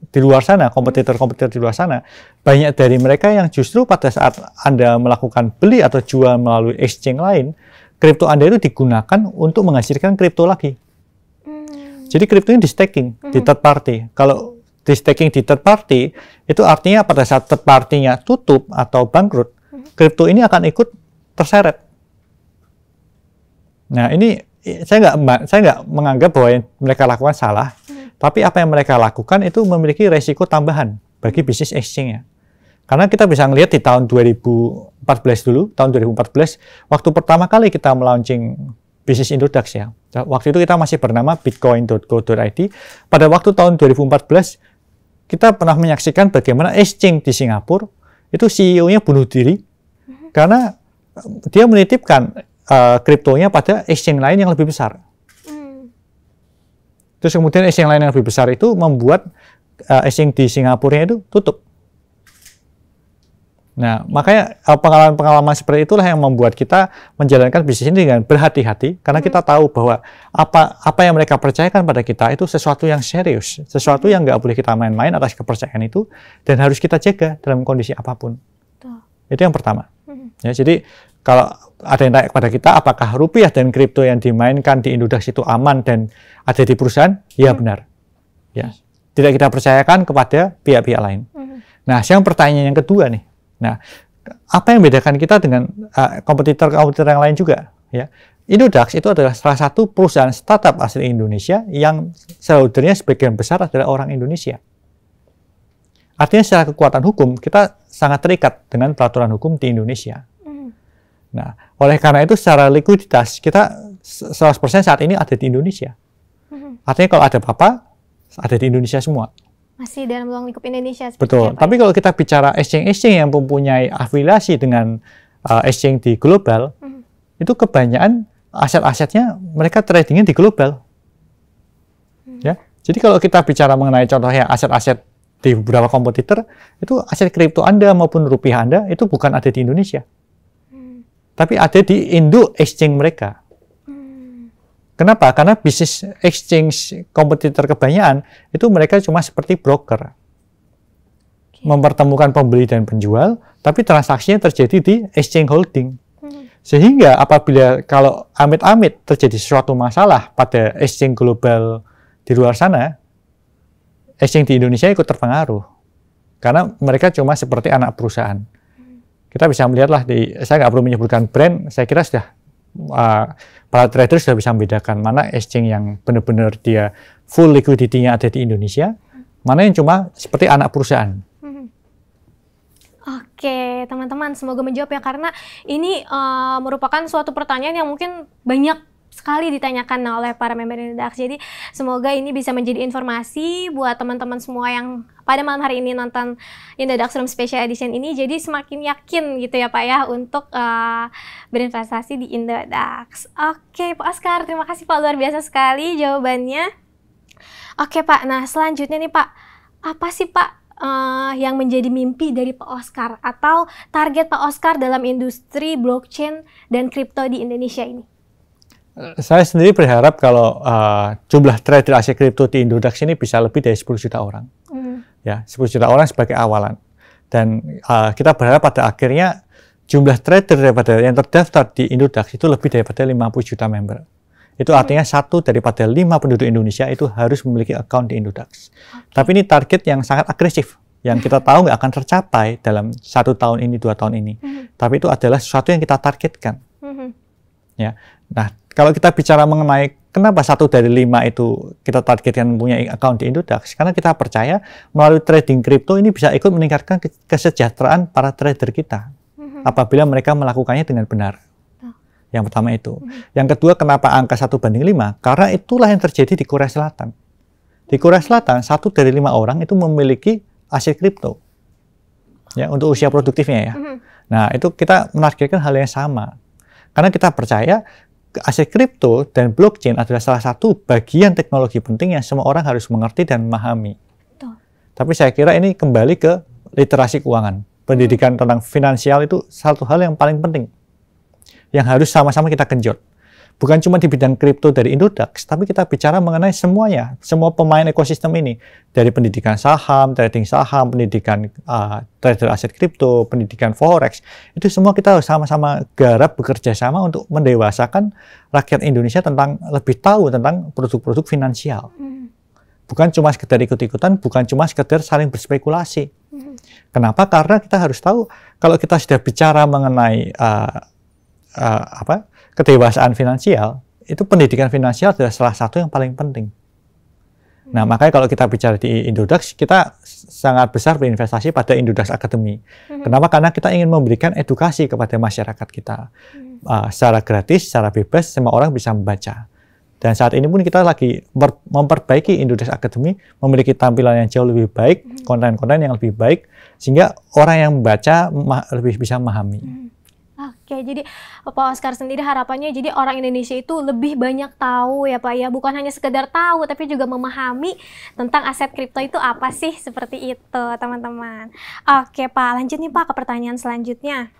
di luar sana, kompetitor-kompetitor di luar sana, banyak dari mereka yang justru pada saat Anda melakukan beli atau jual melalui exchange lain, kripto Anda itu digunakan untuk menghasilkan kripto lagi. Jadi kripto ini di staking di third party. Kalau di staking di third party, itu artinya pada saat third party-nya tutup atau bangkrut, kripto ini akan ikut terseret. Nah, ini saya nggak menganggap bahwa yang mereka lakukan salah, tapi apa yang mereka lakukan itu memiliki resiko tambahan bagi bisnis exchange-nya. Karena kita bisa melihat di tahun 2014 dulu, tahun 2014, waktu pertama kali kita melaunching bisnis Indodax ya. Waktu itu kita masih bernama bitcoin.co.id. Pada waktu tahun 2014, kita pernah menyaksikan bagaimana exchange di Singapura, itu CEO-nya bunuh diri, karena dia menitipkan kriptonya pada exchange lain yang lebih besar. Terus kemudian exchange lain yang lebih besar itu membuat exchange di Singapura itu tutup. Nah, makanya pengalaman-pengalaman seperti itulah yang membuat kita menjalankan bisnis ini dengan berhati-hati, karena kita tahu bahwa apa yang mereka percayakan pada kita itu sesuatu yang serius, sesuatu yang nggak boleh kita main-main atas kepercayaan itu, dan harus kita jaga dalam kondisi apapun. Itu yang pertama. Ya, jadi kalau ada yang tanya kepada kita, apakah rupiah dan kripto yang dimainkan di Indodax itu aman dan ada di perusahaan? Ya, benar. Ya, tidak kita percayakan kepada pihak-pihak lain. Nah, sekarang pertanyaan yang kedua nih. Nah, apa yang membedakan kita dengan kompetitor-kompetitor yang lain juga? Ya, Indodax itu adalah salah satu perusahaan startup asli Indonesia yang shareholder-nya sebagian besar adalah orang Indonesia. Artinya secara kekuatan hukum, kita sangat terikat dengan peraturan hukum di Indonesia. Nah, oleh karena itu secara likuiditas, kita 100% saat ini ada di Indonesia. Artinya kalau ada apa-apa, ada di Indonesia semua. Masih dalam ruang lingkup Indonesia. Betul. Tapi kalau kita bicara exchange-exchange yang mempunyai afiliasi dengan exchange di global, itu kebanyakan aset-asetnya mereka tradingnya di global. Ya. Jadi kalau kita bicara mengenai contohnya aset-aset di beberapa kompetitor, itu aset kripto Anda maupun rupiah Anda itu bukan ada di Indonesia. Tapi ada di Indo exchange mereka. Kenapa? Karena bisnis exchange kompetitor kebanyakan itu mereka cuma seperti broker. Mempertemukan pembeli dan penjual, tapi transaksinya terjadi di exchange holding. Sehingga apabila kalau amit-amit terjadi suatu masalah pada exchange global di luar sana, exchange di Indonesia ikut terpengaruh. Karena mereka cuma seperti anak perusahaan. Kita bisa melihatlah saya nggak perlu menyebutkan brand, saya kira sudah para trader sudah bisa membedakan mana exchange yang benar-benar dia full liquidity-nya ada di Indonesia, mana yang cuma seperti anak perusahaan. Oke, teman-teman, semoga menjawab ya, karena ini merupakan suatu pertanyaan yang mungkin banyak sekali ditanyakan oleh para member Indodax. Jadi semoga ini bisa menjadi informasi buat teman-teman semua yang pada malam hari ini nonton Indodax Room Special Edition ini. Jadi semakin yakin gitu ya Pak ya untuk berinvestasi di Indodax. Oke Pak Oscar, terima kasih Pak, luar biasa sekali jawabannya. Oke Pak, nah selanjutnya nih Pak, apa sih Pak yang menjadi mimpi dari Pak Oscar atau target Pak Oscar dalam industri blockchain dan kripto di Indonesia ini? Saya sendiri berharap kalau jumlah trader aset kripto di Indodax ini bisa lebih dari 10 juta orang. Ya, 10 juta orang sebagai awalan. Dan kita berharap pada akhirnya jumlah trader daripada yang terdaftar di Indodax itu lebih daripada 50 juta member. Itu artinya 1 daripada 5 penduduk Indonesia itu harus memiliki account di Indodax. Tapi ini target yang sangat agresif, yang kita tahu nggak akan tercapai dalam 1 tahun ini, 2 tahun ini. Tapi itu adalah sesuatu yang kita targetkan. Ya. Nah, kalau kita bicara mengenai kenapa 1 dari 5 itu kita targetkan punya account di Indodax? Karena kita percaya melalui trading kripto ini bisa ikut meningkatkan kesejahteraan para trader kita apabila mereka melakukannya dengan benar. Yang pertama itu. Yang kedua, kenapa angka 1/5? Karena itulah yang terjadi di Korea Selatan. Di Korea Selatan, 1 dari 5 orang itu memiliki aset kripto. Ya, untuk usia produktifnya ya. Nah, itu kita menargetkan hal yang sama. Karena kita percaya aset kripto dan blockchain adalah salah satu bagian teknologi penting yang semua orang harus mengerti dan memahami. Tapi saya kira ini kembali ke literasi keuangan. Pendidikan tentang finansial itu satu hal yang paling penting. Yang harus sama-sama kita genjot. Bukan cuma di bidang kripto dari Indodax, tapi kita bicara mengenai semuanya, semua pemain ekosistem ini. Dari pendidikan saham, trading saham, pendidikan trader aset kripto, pendidikan forex, itu semua kita harus sama-sama garap bekerja sama untuk mendewasakan rakyat Indonesia tentang lebih tahu tentang produk-produk finansial. Bukan cuma sekedar ikut-ikutan, bukan cuma sekedar saling berspekulasi. Kenapa? Karena kita harus tahu kalau kita sudah bicara mengenai kedewasaan finansial, itu pendidikan finansial adalah salah satu yang paling penting. Nah, makanya kalau kita bicara di Indodax, kita sangat besar berinvestasi pada Indodax Academy. Kenapa? Karena kita ingin memberikan edukasi kepada masyarakat kita. Secara gratis, secara bebas, semua orang bisa membaca. Dan saat ini pun kita lagi memperbaiki Indodax Academy, memiliki tampilan yang jauh lebih baik, konten-konten yang lebih baik, sehingga orang yang membaca lebih bisa memahami. Oke, jadi Pak Oscar sendiri harapannya jadi orang Indonesia itu lebih banyak tahu ya Pak ya, bukan hanya sekedar tahu tapi juga memahami tentang aset kripto itu apa sih, seperti itu teman-teman. Oke Pak, lanjut nih Pak ke pertanyaan selanjutnya.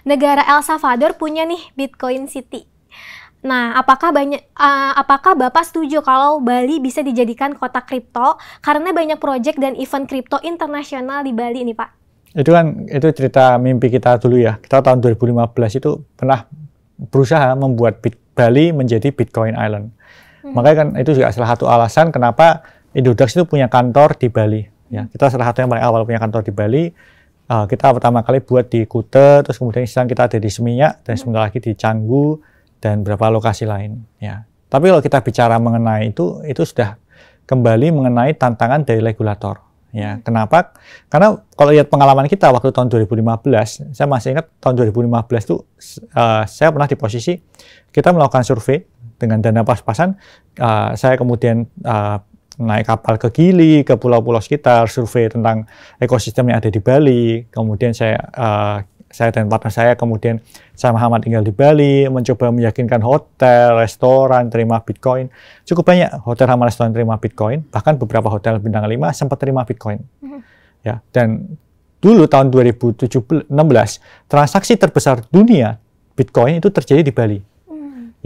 Negara El Salvador punya nih Bitcoin City. Nah, apakah Bapak setuju kalau Bali bisa dijadikan kota kripto karena banyak proyek dan event kripto internasional di Bali nih Pak? Itu cerita mimpi kita dulu ya. Kita tahun 2015 itu pernah berusaha membuat Bali menjadi Bitcoin Island. Makanya kan itu juga salah satu alasan kenapa Indodax itu punya kantor di Bali. Ya, kita salah satu yang paling awal punya kantor di Bali. Kita pertama kali buat di Kuta, terus kemudian sekarang kita ada di Seminyak, dan sebentar lagi di Canggu, dan beberapa lokasi lain. Ya. Tapi kalau kita bicara mengenai itu sudah kembali mengenai tantangan dari regulator. Ya, kenapa? Karena kalau lihat pengalaman kita waktu tahun 2015, saya masih ingat tahun 2015 itu saya pernah di posisi kita melakukan survei dengan dana pas-pasan. Saya kemudian naik kapal ke Gili, ke pulau-pulau sekitar, survei tentang ekosistem yang ada di Bali. Kemudian saya dan partner saya, kemudian saya Muhammad tinggal di Bali, mencoba meyakinkan hotel, restoran, terima Bitcoin. Cukup banyak hotel sama restoran terima Bitcoin, bahkan beberapa hotel bintang 5 sempat terima Bitcoin. Ya, dan dulu tahun 2016, transaksi terbesar dunia Bitcoin itu terjadi di Bali.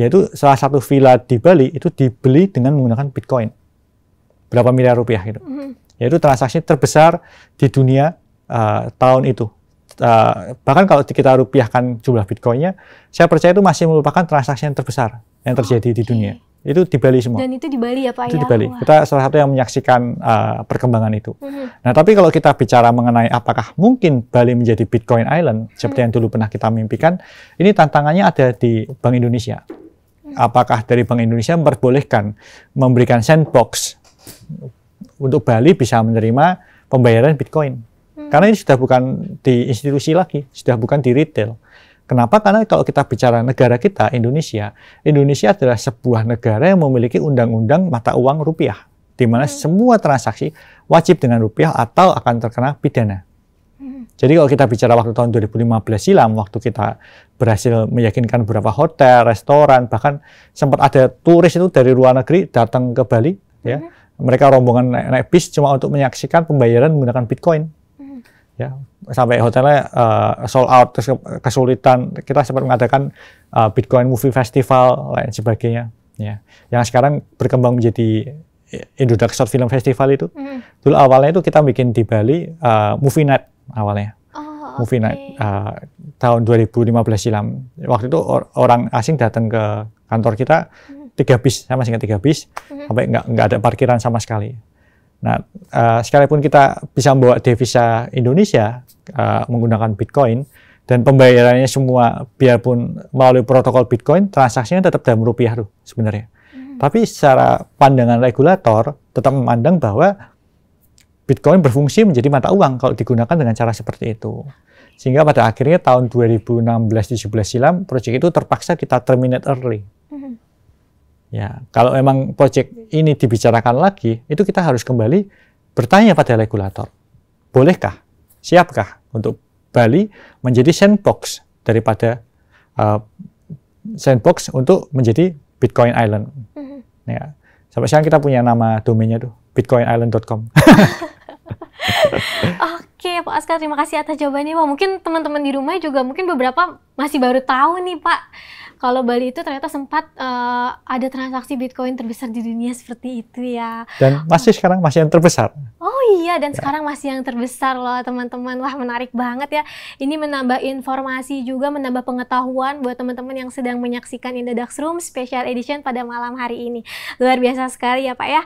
Yaitu salah satu villa di Bali itu dibeli dengan menggunakan Bitcoin. Berapa miliar rupiah gitu. Yaitu transaksi terbesar di dunia tahun itu. Bahkan kalau kita rupiahkan jumlah Bitcoinnya, saya percaya itu masih merupakan transaksi yang terbesar yang terjadi di dunia. Itu di Bali semua. Dan itu di Bali ya Pak? Itu di Bali. Kita salah satu yang menyaksikan perkembangan itu. Nah, tapi kalau kita bicara mengenai apakah mungkin Bali menjadi Bitcoin Island, seperti yang dulu pernah kita mimpikan, ini tantangannya ada di Bank Indonesia. Apakah dari Bank Indonesia memperbolehkan memberikan sandbox untuk Bali bisa menerima pembayaran Bitcoin? Karena ini sudah bukan di institusi lagi, sudah bukan di retail. Kenapa? Karena kalau kita bicara negara kita, Indonesia adalah sebuah negara yang memiliki undang-undang mata uang rupiah, di mana semua transaksi wajib dengan rupiah atau akan terkena pidana. Jadi kalau kita bicara waktu tahun 2015 silam, waktu kita berhasil meyakinkan beberapa hotel, restoran, bahkan sempat ada turis itu dari luar negeri datang ke Bali, ya, mereka rombongan naik bis cuma untuk menyaksikan pembayaran menggunakan Bitcoin. Ya, sampai hotelnya sold out, terus kesulitan. Kita sempat mengadakan Bitcoin Movie Festival lain sebagainya. Ya, yang sekarang berkembang menjadi Indodax Short Film Festival itu. Dulu awalnya itu kita bikin di Bali Movie Night awalnya. Movie Night tahun 2015 silam. Waktu itu orang asing datang ke kantor kita 3 bis, saya masih ingat 3 bis, sampai nggak ada parkiran sama sekali. Nah, sekalipun kita bisa membawa devisa Indonesia menggunakan Bitcoin, Dan pembayarannya semua, biarpun melalui protokol Bitcoin, transaksinya tetap dalam rupiah tuh sebenarnya. Tapi secara pandangan regulator, tetap memandang bahwa Bitcoin berfungsi menjadi mata uang kalau digunakan dengan cara seperti itu. Sehingga pada akhirnya tahun 2016-17 silam, proyek itu terpaksa kita terminate early. Ya, kalau memang proyek ini dibicarakan lagi, itu kita harus kembali bertanya pada regulator. Bolehkah? Siapkah untuk Bali menjadi sandbox daripada sandbox untuk menjadi Bitcoin Island? Ya, sampai sekarang kita punya nama domainnya tuh, bitcoinisland.com. Oke, Pak Oskar, terima kasih atas jawabannya. Wah, mungkin teman-teman di rumah juga mungkin beberapa masih baru tahu nih, Pak, kalau Bali itu ternyata sempat ada transaksi Bitcoin terbesar di dunia seperti itu ya. Dan masih sekarang masih yang terbesar. Oh iya, dan sekarang masih yang terbesar loh teman-teman. Wah, menarik banget ya. Ini menambah informasi juga, menambah pengetahuan buat teman-teman yang sedang menyaksikan Indodax Room Special Edition pada malam hari ini. Luar biasa sekali ya Pak ya.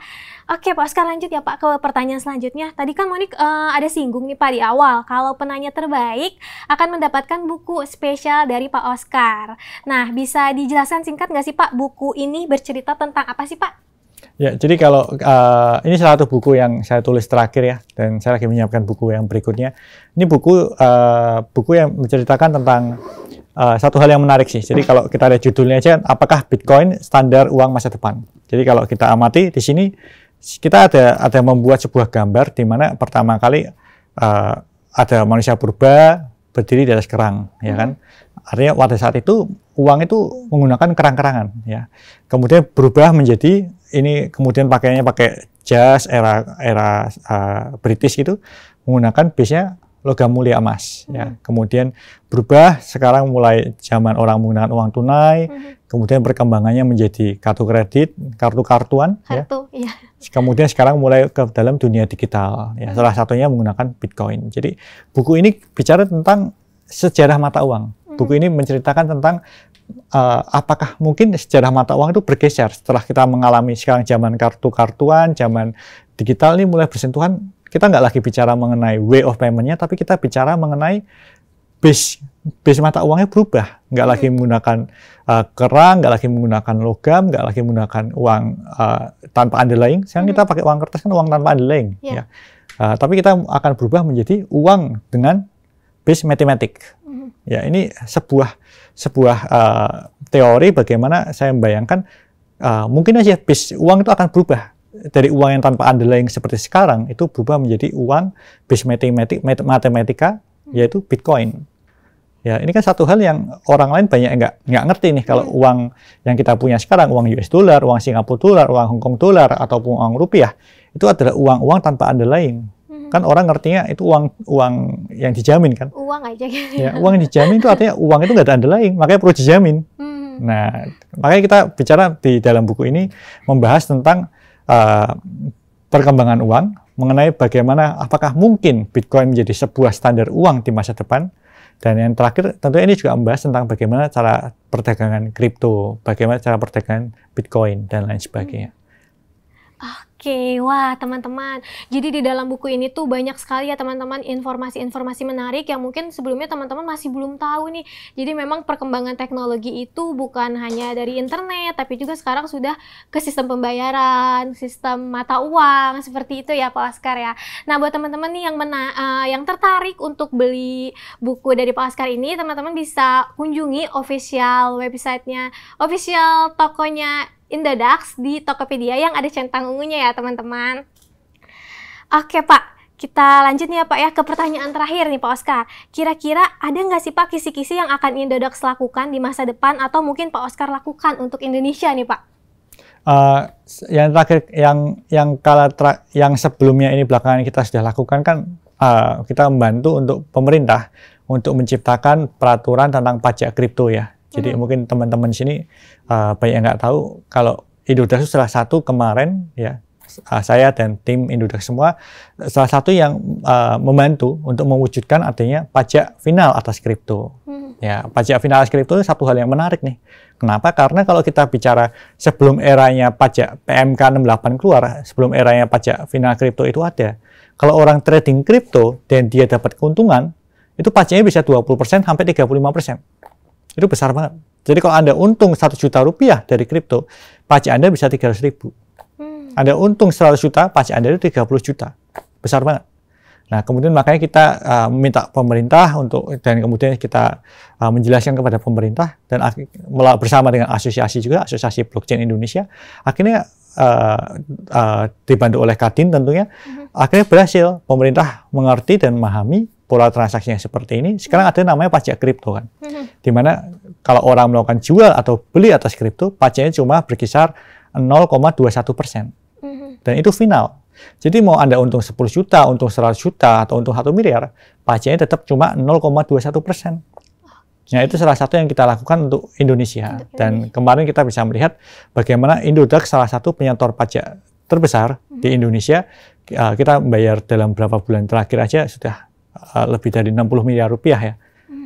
Oke Pak Oskar, lanjut ya Pak ke pertanyaan selanjutnya. Tadi kan Monik ada singgung nih Pak di awal, kalau penanya terbaik akan mendapatkan buku spesial dari Pak Oskar. Nah, bisa dijelaskan singkat nggak sih Pak, buku ini bercerita tentang apa sih Pak? Ya, jadi kalau ini salah satu buku yang saya tulis terakhir ya, dan saya lagi menyiapkan buku yang berikutnya. Ini buku yang menceritakan tentang satu hal yang menarik sih. Jadi kalau kita lihat judulnya aja, apakah Bitcoin standar uang masa depan? Jadi kalau kita amati di sini, kita ada membuat sebuah gambar di mana pertama kali ada manusia purba berdiri di atas kerang, ya kan? Artinya pada saat itu uang itu menggunakan kerang-kerangan, ya. Kemudian berubah menjadi ini, kemudian pakaiannya pakai jas era British gitu, menggunakan base-nya logam mulia emas, ya. Kemudian berubah sekarang mulai zaman orang menggunakan uang tunai, kemudian perkembangannya menjadi kartu kredit, kartu-kartuan, ya. Iya. Kemudian sekarang mulai ke dalam dunia digital, ya. Salah satunya menggunakan Bitcoin. Jadi buku ini bicara tentang sejarah mata uang. Buku ini menceritakan tentang apakah mungkin sejarah mata uang itu bergeser setelah kita mengalami sekarang zaman kartu-kartuan, zaman digital ini mulai bersentuhan. Kita nggak lagi bicara mengenai way of payment-nya, tapi kita bicara mengenai base mata uangnya berubah. Nggak lagi menggunakan kerang, nggak lagi menggunakan logam, nggak lagi menggunakan uang tanpa underlying. Sekarang kita pakai uang kertas kan uang tanpa underlying. Ya. Tapi kita akan berubah menjadi uang dengan base matematik. Ya, ini sebuah teori bagaimana saya membayangkan mungkin aja base uang itu akan berubah dari uang yang tanpa underlying seperti sekarang itu berubah menjadi uang base matematika, yaitu Bitcoin. Ya, ini kan satu hal yang orang lain banyak nggak ngerti nih, kalau uang yang kita punya sekarang, uang US dollar, uang Singapura dollar, uang Hong Kong dollar, ataupun uang rupiah, itu adalah uang-uang tanpa underlying. Kan orang ngertinya itu uang yang dijamin kan. Uang aja gitu. Ya, uang yang dijamin itu artinya uang itu nggak ada underlying, makanya perlu dijamin. Nah, makanya kita bicara di dalam buku ini membahas tentang perkembangan uang, mengenai bagaimana apakah mungkin Bitcoin menjadi sebuah standar uang di masa depan. Dan yang terakhir tentunya ini juga membahas tentang bagaimana cara perdagangan kripto, bagaimana cara perdagangan Bitcoin dan lain sebagainya. Oke, wah teman-teman, jadi di dalam buku ini tuh banyak sekali ya teman-teman informasi-informasi menarik yang mungkin sebelumnya teman-teman masih belum tahu nih. Jadi memang perkembangan teknologi itu bukan hanya dari internet, tapi juga sekarang sudah ke sistem pembayaran, sistem mata uang, seperti itu ya Pak Oskar ya. Nah buat teman-teman nih yang tertarik untuk beli buku dari Pak Oskar ini, teman-teman bisa kunjungi official websitenya, official tokonya Indodax di Tokopedia yang ada centang ungunya ya teman-teman. Oke Pak, kita lanjut nih ya Pak ya ke pertanyaan terakhir nih Pak Oskar. Kira-kira ada nggak sih Pak kisi-kisi yang akan Indodax lakukan di masa depan atau mungkin Pak Oskar lakukan untuk Indonesia nih Pak? Yang terakhir, yang sebelumnya ini belakangan kita sudah lakukan kan, kita membantu untuk pemerintah untuk menciptakan peraturan tentang pajak kripto ya. Jadi mungkin teman-teman di sini banyak yang nggak tahu kalau Indodax itu salah satu kemarin ya, saya dan tim Indodax semua salah satu yang membantu untuk mewujudkan adanya pajak final atas kripto. Ya, pajak final atas kripto itu satu hal yang menarik nih. Kenapa? Karena kalau kita bicara sebelum eranya pajak PMK 68 keluar, sebelum eranya pajak final kripto itu ada. Kalau orang trading kripto dan dia dapat keuntungan, itu pajaknya bisa 20% sampai 35%. Itu besar banget. Jadi kalau Anda untung 1 juta rupiah dari kripto, pajak Anda bisa 300.000. Anda untung 100 juta, pajak Anda itu 30 juta. Besar banget. Nah, kemudian makanya kita meminta pemerintah dan kemudian kita menjelaskan kepada pemerintah dan bersama dengan asosiasi juga, Asosiasi Blockchain Indonesia, akhirnya dibantu oleh Kadin tentunya, akhirnya berhasil pemerintah mengerti dan memahami pola transaksi yang seperti ini. Sekarang ada namanya pajak kripto kan, dimana kalau orang melakukan jual atau beli atas kripto, pajaknya cuma berkisar 0,21%, dan itu final. Jadi mau Anda untung 10 juta, untung 100 juta, atau untung 1 miliar, pajaknya tetap cuma 0,21%. Nah, itu salah satu yang kita lakukan untuk Indonesia. Dan kemarin kita bisa melihat bagaimana Indodax salah satu penyetor pajak terbesar di Indonesia. Kita membayar dalam beberapa bulan terakhir aja sudah lebih dari 60 miliar rupiah ya,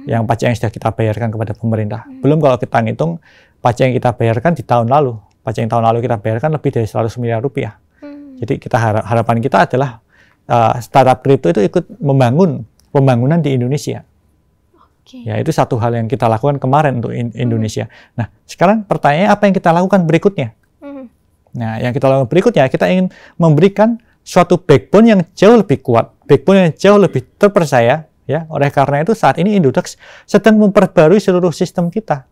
yang pajak yang sudah kita bayarkan kepada pemerintah. Belum kalau kita ngitung pajak yang kita bayarkan di tahun lalu. Pajak yang tahun lalu kita bayarkan lebih dari 100 miliar rupiah. Jadi harapan kita adalah startup kripto itu ikut membangun pembangunan di Indonesia. Ya, itu satu hal yang kita lakukan kemarin untuk Indonesia. Nah, sekarang pertanyaannya apa yang kita lakukan berikutnya? Nah, yang kita lakukan berikutnya, kita ingin memberikan suatu backbone yang jauh lebih kuat, backbone yang jauh lebih terpercaya. Ya, oleh karena itu saat ini Indodax sedang memperbarui seluruh sistem kita.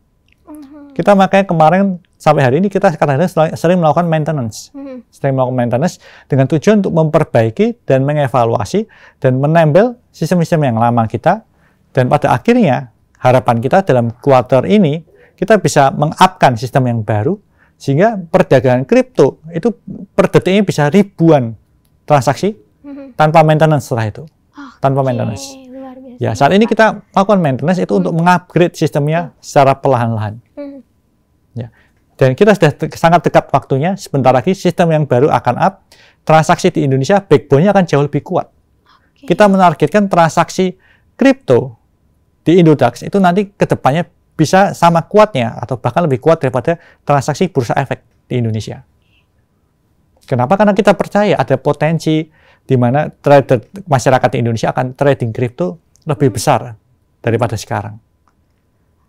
Kita makanya kemarin sampai hari ini kita kadang-kadang sering melakukan maintenance. Sering melakukan maintenance dengan tujuan untuk memperbaiki dan mengevaluasi dan menempel sistem-sistem yang lama kita. Dan pada akhirnya harapan kita dalam kuartal ini kita bisa meng-upkan sistem yang baru sehingga perdagangan kripto itu per detiknya bisa ribuan transaksi tanpa maintenance setelah itu. Tanpa maintenance. Ya, saat ini kita lakukan maintenance itu untuk mengupgrade sistemnya secara perlahan-lahan. Ya. Dan kita sudah sangat dekat waktunya, sebentar lagi sistem yang baru akan up, transaksi di Indonesia backbone-nya akan jauh lebih kuat. Kita menargetkan transaksi kripto di Indodax itu nanti ke depannya bisa sama kuatnya atau bahkan lebih kuat daripada transaksi bursa efek di Indonesia. Kenapa? Karena kita percaya ada potensi di mana trader masyarakat di Indonesia akan trading kripto lebih besar daripada sekarang.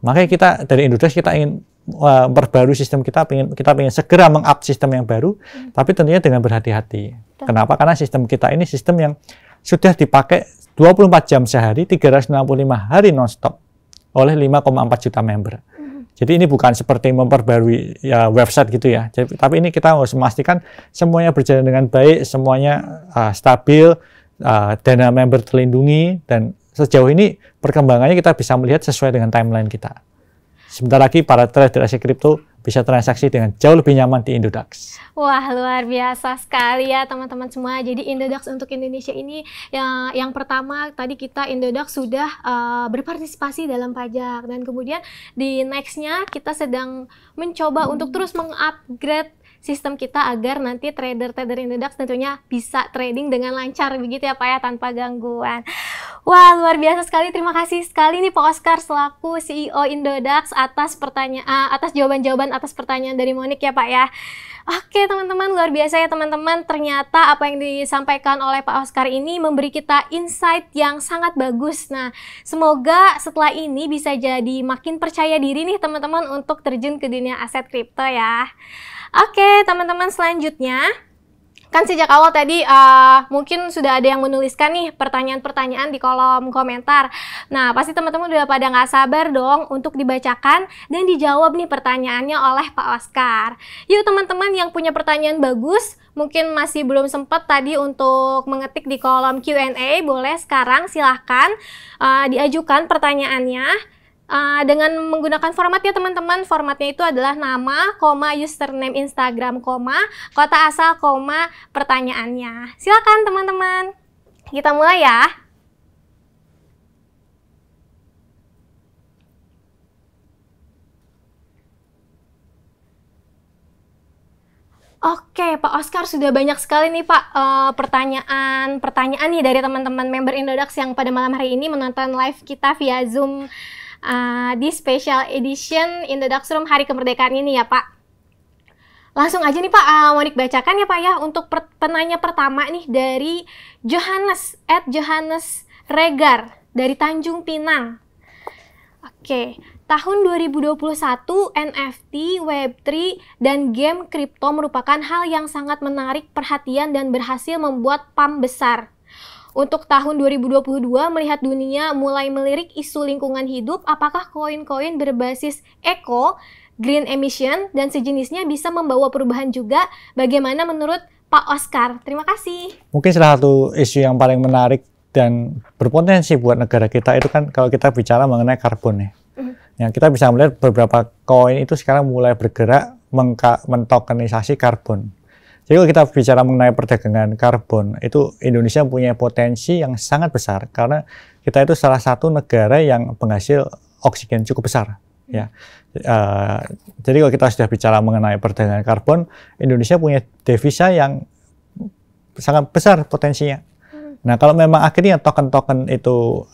Makanya kita dari Indodax kita ingin memperbarui sistem kita ingin segera meng-up sistem yang baru, tapi tentunya dengan berhati-hati. Kenapa? Karena sistem kita ini sistem yang sudah dipakai 24 jam sehari, 365 hari non-stop oleh 5,4 juta member. Jadi ini bukan seperti memperbarui ya, website gitu ya. Tapi ini kita harus memastikan semuanya berjalan dengan baik, semuanya stabil, dana member terlindungi, dan sejauh ini perkembangannya kita bisa melihat sesuai dengan timeline kita. Sebentar lagi para trader aset kripto bisa transaksi dengan jauh lebih nyaman di Indodax. Wah, luar biasa sekali ya teman-teman semua. Jadi Indodax untuk Indonesia ini yang pertama tadi kita Indodax sudah berpartisipasi dalam pajak, dan kemudian di nextnya kita sedang mencoba untuk terus mengupgrade sistem kita agar nanti trader-trader Indodax tentunya bisa trading dengan lancar begitu ya Pak ya, tanpa gangguan. Wah, luar biasa sekali. Terima kasih sekali nih Pak Oscar selaku CEO Indodax atas jawaban-jawaban atas pertanyaan dari Monique ya Pak ya. Oke teman-teman, luar biasa ya teman-teman. Ternyata apa yang disampaikan oleh Pak Oscar ini memberi kita insight yang sangat bagus. Nah, semoga setelah ini bisa jadi makin percaya diri nih teman-teman untuk terjun ke dunia aset kripto ya. Oke teman-teman, selanjutnya kan sejak awal tadi mungkin sudah ada yang menuliskan nih pertanyaan-pertanyaan di kolom komentar. Nah, pasti teman-teman udah pada nggak sabar dong untuk dibacakan dan dijawab nih pertanyaannya oleh Pak Oscar. Yuk teman-teman yang punya pertanyaan bagus, mungkin masih belum sempat tadi untuk mengetik di kolom Q&A, boleh sekarang silahkan diajukan pertanyaannya. Dengan menggunakan format ya teman-teman. Formatnya itu adalah nama, username Instagram, kota asal, pertanyaannya. Silakan teman-teman. Kita mulai ya. Oke, Pak Oscar, sudah banyak sekali nih Pak pertanyaan nih dari teman-teman member Indodax yang pada malam hari ini menonton live kita via Zoom di special edition Indodax Room Hari Kemerdekaan ini ya Pak. Langsung aja nih Pak, Monique bacakan ya Pak ya untuk penanya pertama nih dari Johannes Regar. dari Tanjung Pinang. Oke, tahun 2021 NFT, Web3, dan game kripto merupakan hal yang sangat menarik perhatian dan berhasil membuat pump besar. Untuk tahun 2022, melihat dunia mulai melirik isu lingkungan hidup, apakah koin-koin berbasis eco, green emission, dan sejenisnya bisa membawa perubahan juga? Bagaimana menurut Pak Oscar? Terima kasih. Mungkin salah satu isu yang paling menarik dan berpotensi buat negara kita itu kan kalau kita bicara mengenai karbon ya. Yang kita bisa melihat beberapa koin itu sekarang mulai bergerak mentokenisasi karbon. Jadi kalau kita bicara mengenai perdagangan karbon, itu Indonesia punya potensi yang sangat besar karena kita itu salah satu negara yang penghasil oksigen cukup besar. Ya, jadi kalau kita sudah bicara mengenai perdagangan karbon, Indonesia punya devisa yang sangat besar potensinya. Nah, kalau memang akhirnya token-token itu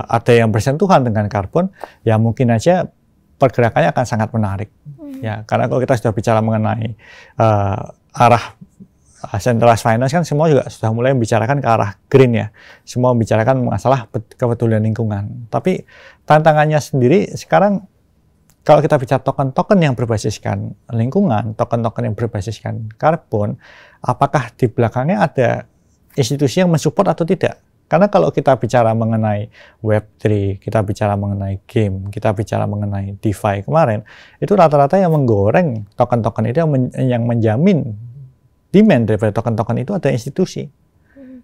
ada yang bersentuhan dengan karbon, ya mungkin aja pergerakannya akan sangat menarik. Ya, karena kalau kita sudah bicara mengenai arah centralized finance kan semua juga sudah mulai membicarakan ke arah green ya. Semua membicarakan masalah kepedulian lingkungan. Tapi tantangannya sendiri sekarang kalau kita bicara token-token yang berbasiskan lingkungan, token-token yang berbasiskan karbon, apakah di belakangnya ada institusi yang mensupport atau tidak? Karena kalau kita bicara mengenai Web3, kita bicara mengenai game, kita bicara mengenai DeFi kemarin, itu rata-rata yang menggoreng token-token itu yang menjamin demand daripada token-token itu ada institusi.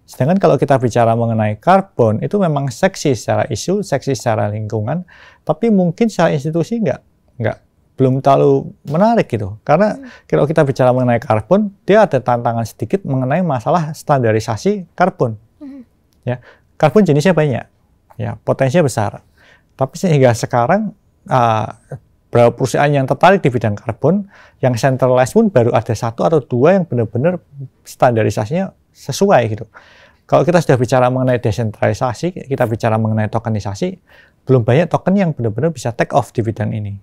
Sedangkan kalau kita bicara mengenai karbon, itu memang seksi secara isu, seksi secara lingkungan, tapi mungkin secara institusi belum terlalu menarik gitu. Karena kalau kita bicara mengenai karbon, dia ada tantangan sedikit mengenai masalah standarisasi karbon. Ya, karbon jenisnya banyak, ya potensinya besar. Tapi sehingga sekarang beberapa perusahaan yang tertarik di bidang karbon, yang centralized pun baru ada 1 atau 2 yang benar-benar standarisasinya sesuai gitu. Kalau kita sudah bicara mengenai desentralisasi, kita bicara mengenai tokenisasi, belum banyak token yang benar-benar bisa take off di bidang ini.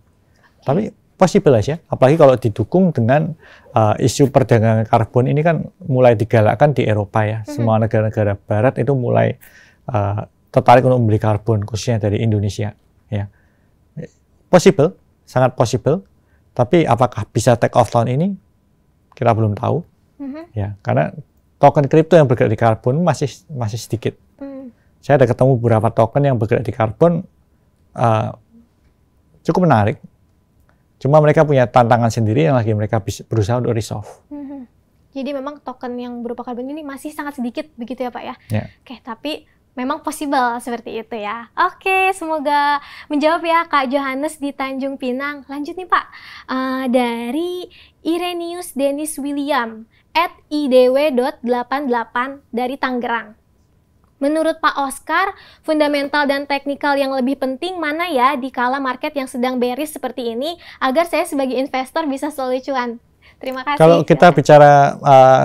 Tapi possible aja, apalagi kalau didukung dengan isu perdagangan karbon ini kan mulai digalakkan di Eropa ya. Semua negara-negara barat itu mulai tertarik untuk membeli karbon, khususnya dari Indonesia. Ya, possible, sangat possible. Tapi apakah bisa take off tahun ini? Kita belum tahu. Ya, karena token kripto yang bergerak di karbon masih sedikit. Saya ada ketemu beberapa token yang bergerak di karbon cukup menarik. Cuma mereka punya tantangan sendiri yang lagi mereka berusaha untuk resolve. Jadi memang token yang berupa karbon ini masih sangat sedikit begitu ya Pak ya? Yeah. Oke, tapi memang possible seperti itu ya. Oke, semoga menjawab ya Kak Johannes di Tanjung Pinang. Lanjut nih Pak, dari Irenius Dennis William @idw.88 dari Tangerang. Menurut Pak Oscar, fundamental dan teknikal yang lebih penting mana ya di kala market yang sedang bearish seperti ini agar saya sebagai investor bisa selalu cuan? Terima kasih. Kalau kita bicara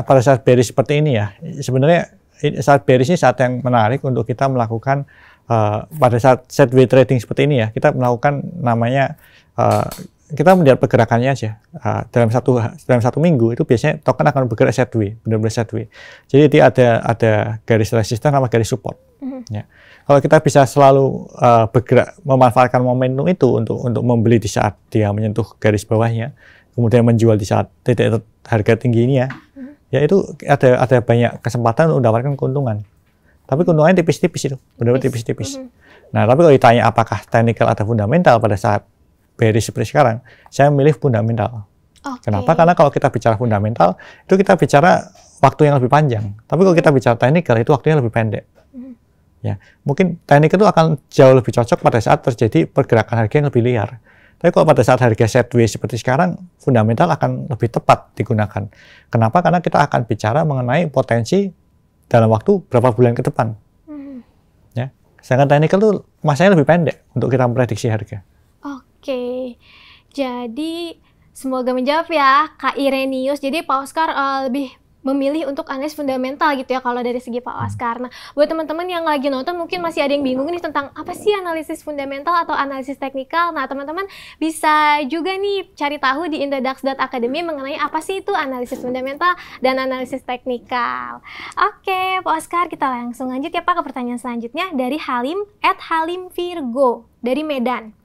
pada saat bearish seperti ini ya, sebenarnya saat bearish ini saat yang menarik untuk kita melakukan pada saat sideways trading seperti ini ya, kita melakukan namanya kita melihat pergerakannya aja. Dalam satu minggu itu biasanya token akan bergerak sideways, benar-benar sideways. Jadi dia ada garis resisten sama garis support. Ya. Kalau kita bisa selalu bergerak memanfaatkan momentum itu untuk membeli di saat dia menyentuh garis bawahnya, kemudian menjual di saat titik harga tinggi ini ya itu ada banyak kesempatan untuk mendapatkan keuntungan. Tapi keuntungannya tipis-tipis itu, benar-benar tipis-tipis. Nah, tapi kalau ditanya apakah technical atau fundamental pada saat bearish seperti sekarang, saya memilih fundamental. Kenapa? Karena kalau kita bicara fundamental, itu kita bicara waktu yang lebih panjang. Tapi kalau kita bicara technical, itu waktunya lebih pendek. Ya, mungkin technical itu akan jauh lebih cocok pada saat terjadi pergerakan harga yang lebih liar. Tapi kalau pada saat harga sideways seperti sekarang, fundamental akan lebih tepat digunakan. Kenapa? Karena kita akan bicara mengenai potensi dalam waktu berapa bulan ke depan. Ya, sedangkan technical itu masanya lebih pendek untuk kita memprediksi harga. Oke, jadi semoga menjawab ya Kak Irenius. Jadi Pak Oscar lebih memilih untuk analisis fundamental gitu ya kalau dari segi Pak Oskar. Nah, buat teman-teman yang lagi nonton mungkin masih ada yang bingung nih tentang apa sih analisis fundamental atau analisis teknikal. Nah, teman-teman bisa juga nih cari tahu di indodax.academy mengenai apa sih itu analisis fundamental dan analisis teknikal. Oke, Pak Oskar, kita langsung lanjut ya Pak ke pertanyaan selanjutnya dari Halim @halimvirgo dari Medan.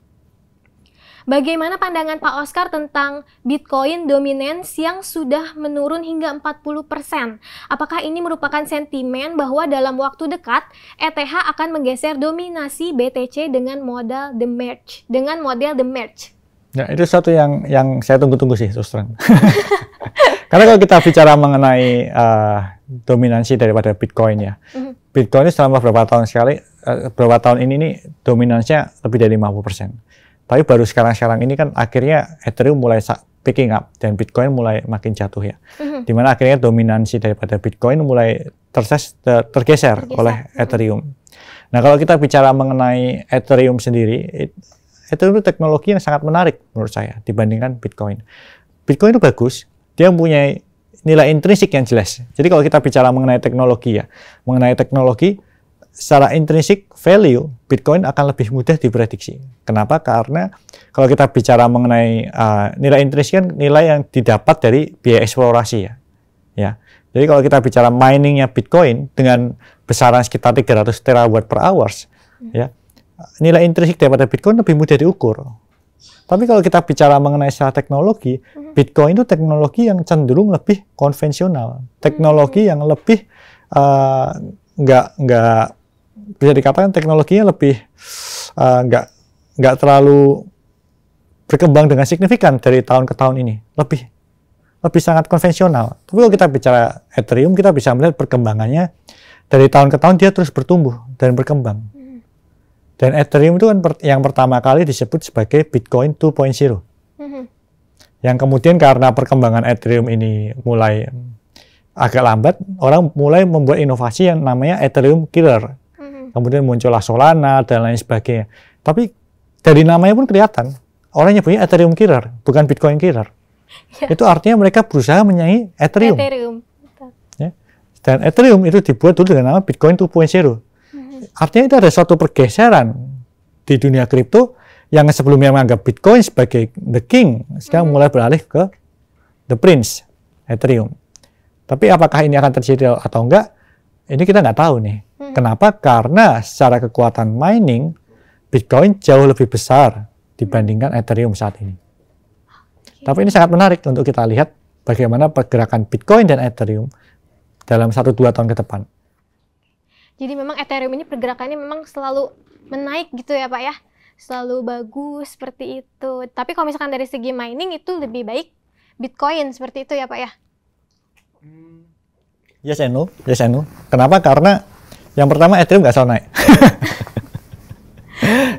Bagaimana pandangan Pak Oskar tentang Bitcoin dominance yang sudah menurun hingga 40%? Apakah ini merupakan sentimen bahwa dalam waktu dekat ETH akan menggeser dominasi BTC dengan model the merge? Ya, itu satu yang saya tunggu-tunggu sih, terus terang. Karena kalau kita bicara mengenai dominansi daripada Bitcoin ya, Bitcoin ini selama beberapa tahun ini nih dominansinya lebih dari 50%. Tapi baru sekarang ini kan akhirnya Ethereum mulai picking up dan Bitcoin mulai makin jatuh ya. Dimana akhirnya dominansi daripada Bitcoin mulai tergeser oleh Ethereum. Nah, kalau kita bicara mengenai Ethereum sendiri, Ethereum itu teknologi yang sangat menarik menurut saya dibandingkan Bitcoin. Bitcoin itu bagus, dia punya nilai intrinsik yang jelas. Jadi kalau kita bicara mengenai teknologi ya, secara intrinsic value, Bitcoin akan lebih mudah diprediksi. Kenapa? Karena kalau kita bicara mengenai nilai intrinsik kan nilai yang didapat dari biaya eksplorasi ya. Jadi kalau kita bicara miningnya Bitcoin dengan besaran sekitar 300 terawatt per hours, ya, nilai intrinsik daripada Bitcoin lebih mudah diukur. Tapi kalau kita bicara mengenai secara teknologi, Bitcoin itu teknologi yang cenderung lebih konvensional, teknologi yang lebih nggak bisa dikatakan teknologinya lebih nggak terlalu berkembang dengan signifikan dari tahun ke tahun ini, lebih sangat konvensional. Tapi kalau kita bicara Ethereum, kita bisa melihat perkembangannya dari tahun ke tahun dia terus bertumbuh dan berkembang. Dan Ethereum itu kan yang pertama kali disebut sebagai Bitcoin 2.0. Yang kemudian karena perkembangan Ethereum ini mulai agak lambat, orang mulai membuat inovasi yang namanya Ethereum Killer. Kemudian muncullah Solana dan lain sebagainya. Tapi dari namanya pun kelihatan, orang nyebutnya Ethereum Killer, bukan Bitcoin Killer. Ya. Itu artinya mereka berusaha menyaingi Ethereum. Ya. Dan Ethereum itu dibuat dulu dengan nama Bitcoin 2.0. Artinya itu ada suatu pergeseran di dunia kripto yang sebelumnya menganggap Bitcoin sebagai the king, sekarang mulai beralih ke the prince, Ethereum. Tapi apakah ini akan terjadi atau enggak, ini kita nggak tahu nih. Kenapa? Karena secara kekuatan mining, Bitcoin jauh lebih besar dibandingkan Ethereum saat ini. Tapi ini sangat menarik untuk kita lihat bagaimana pergerakan Bitcoin dan Ethereum dalam 1-2 tahun ke depan. Jadi memang Ethereum ini pergerakannya memang selalu menaik gitu ya Pak ya? Selalu bagus seperti itu. Tapi kalau misalkan dari segi mining itu lebih baik Bitcoin seperti itu ya Pak ya? Yes and no. Kenapa? Karena yang pertama Ethereum nggak selalu naik.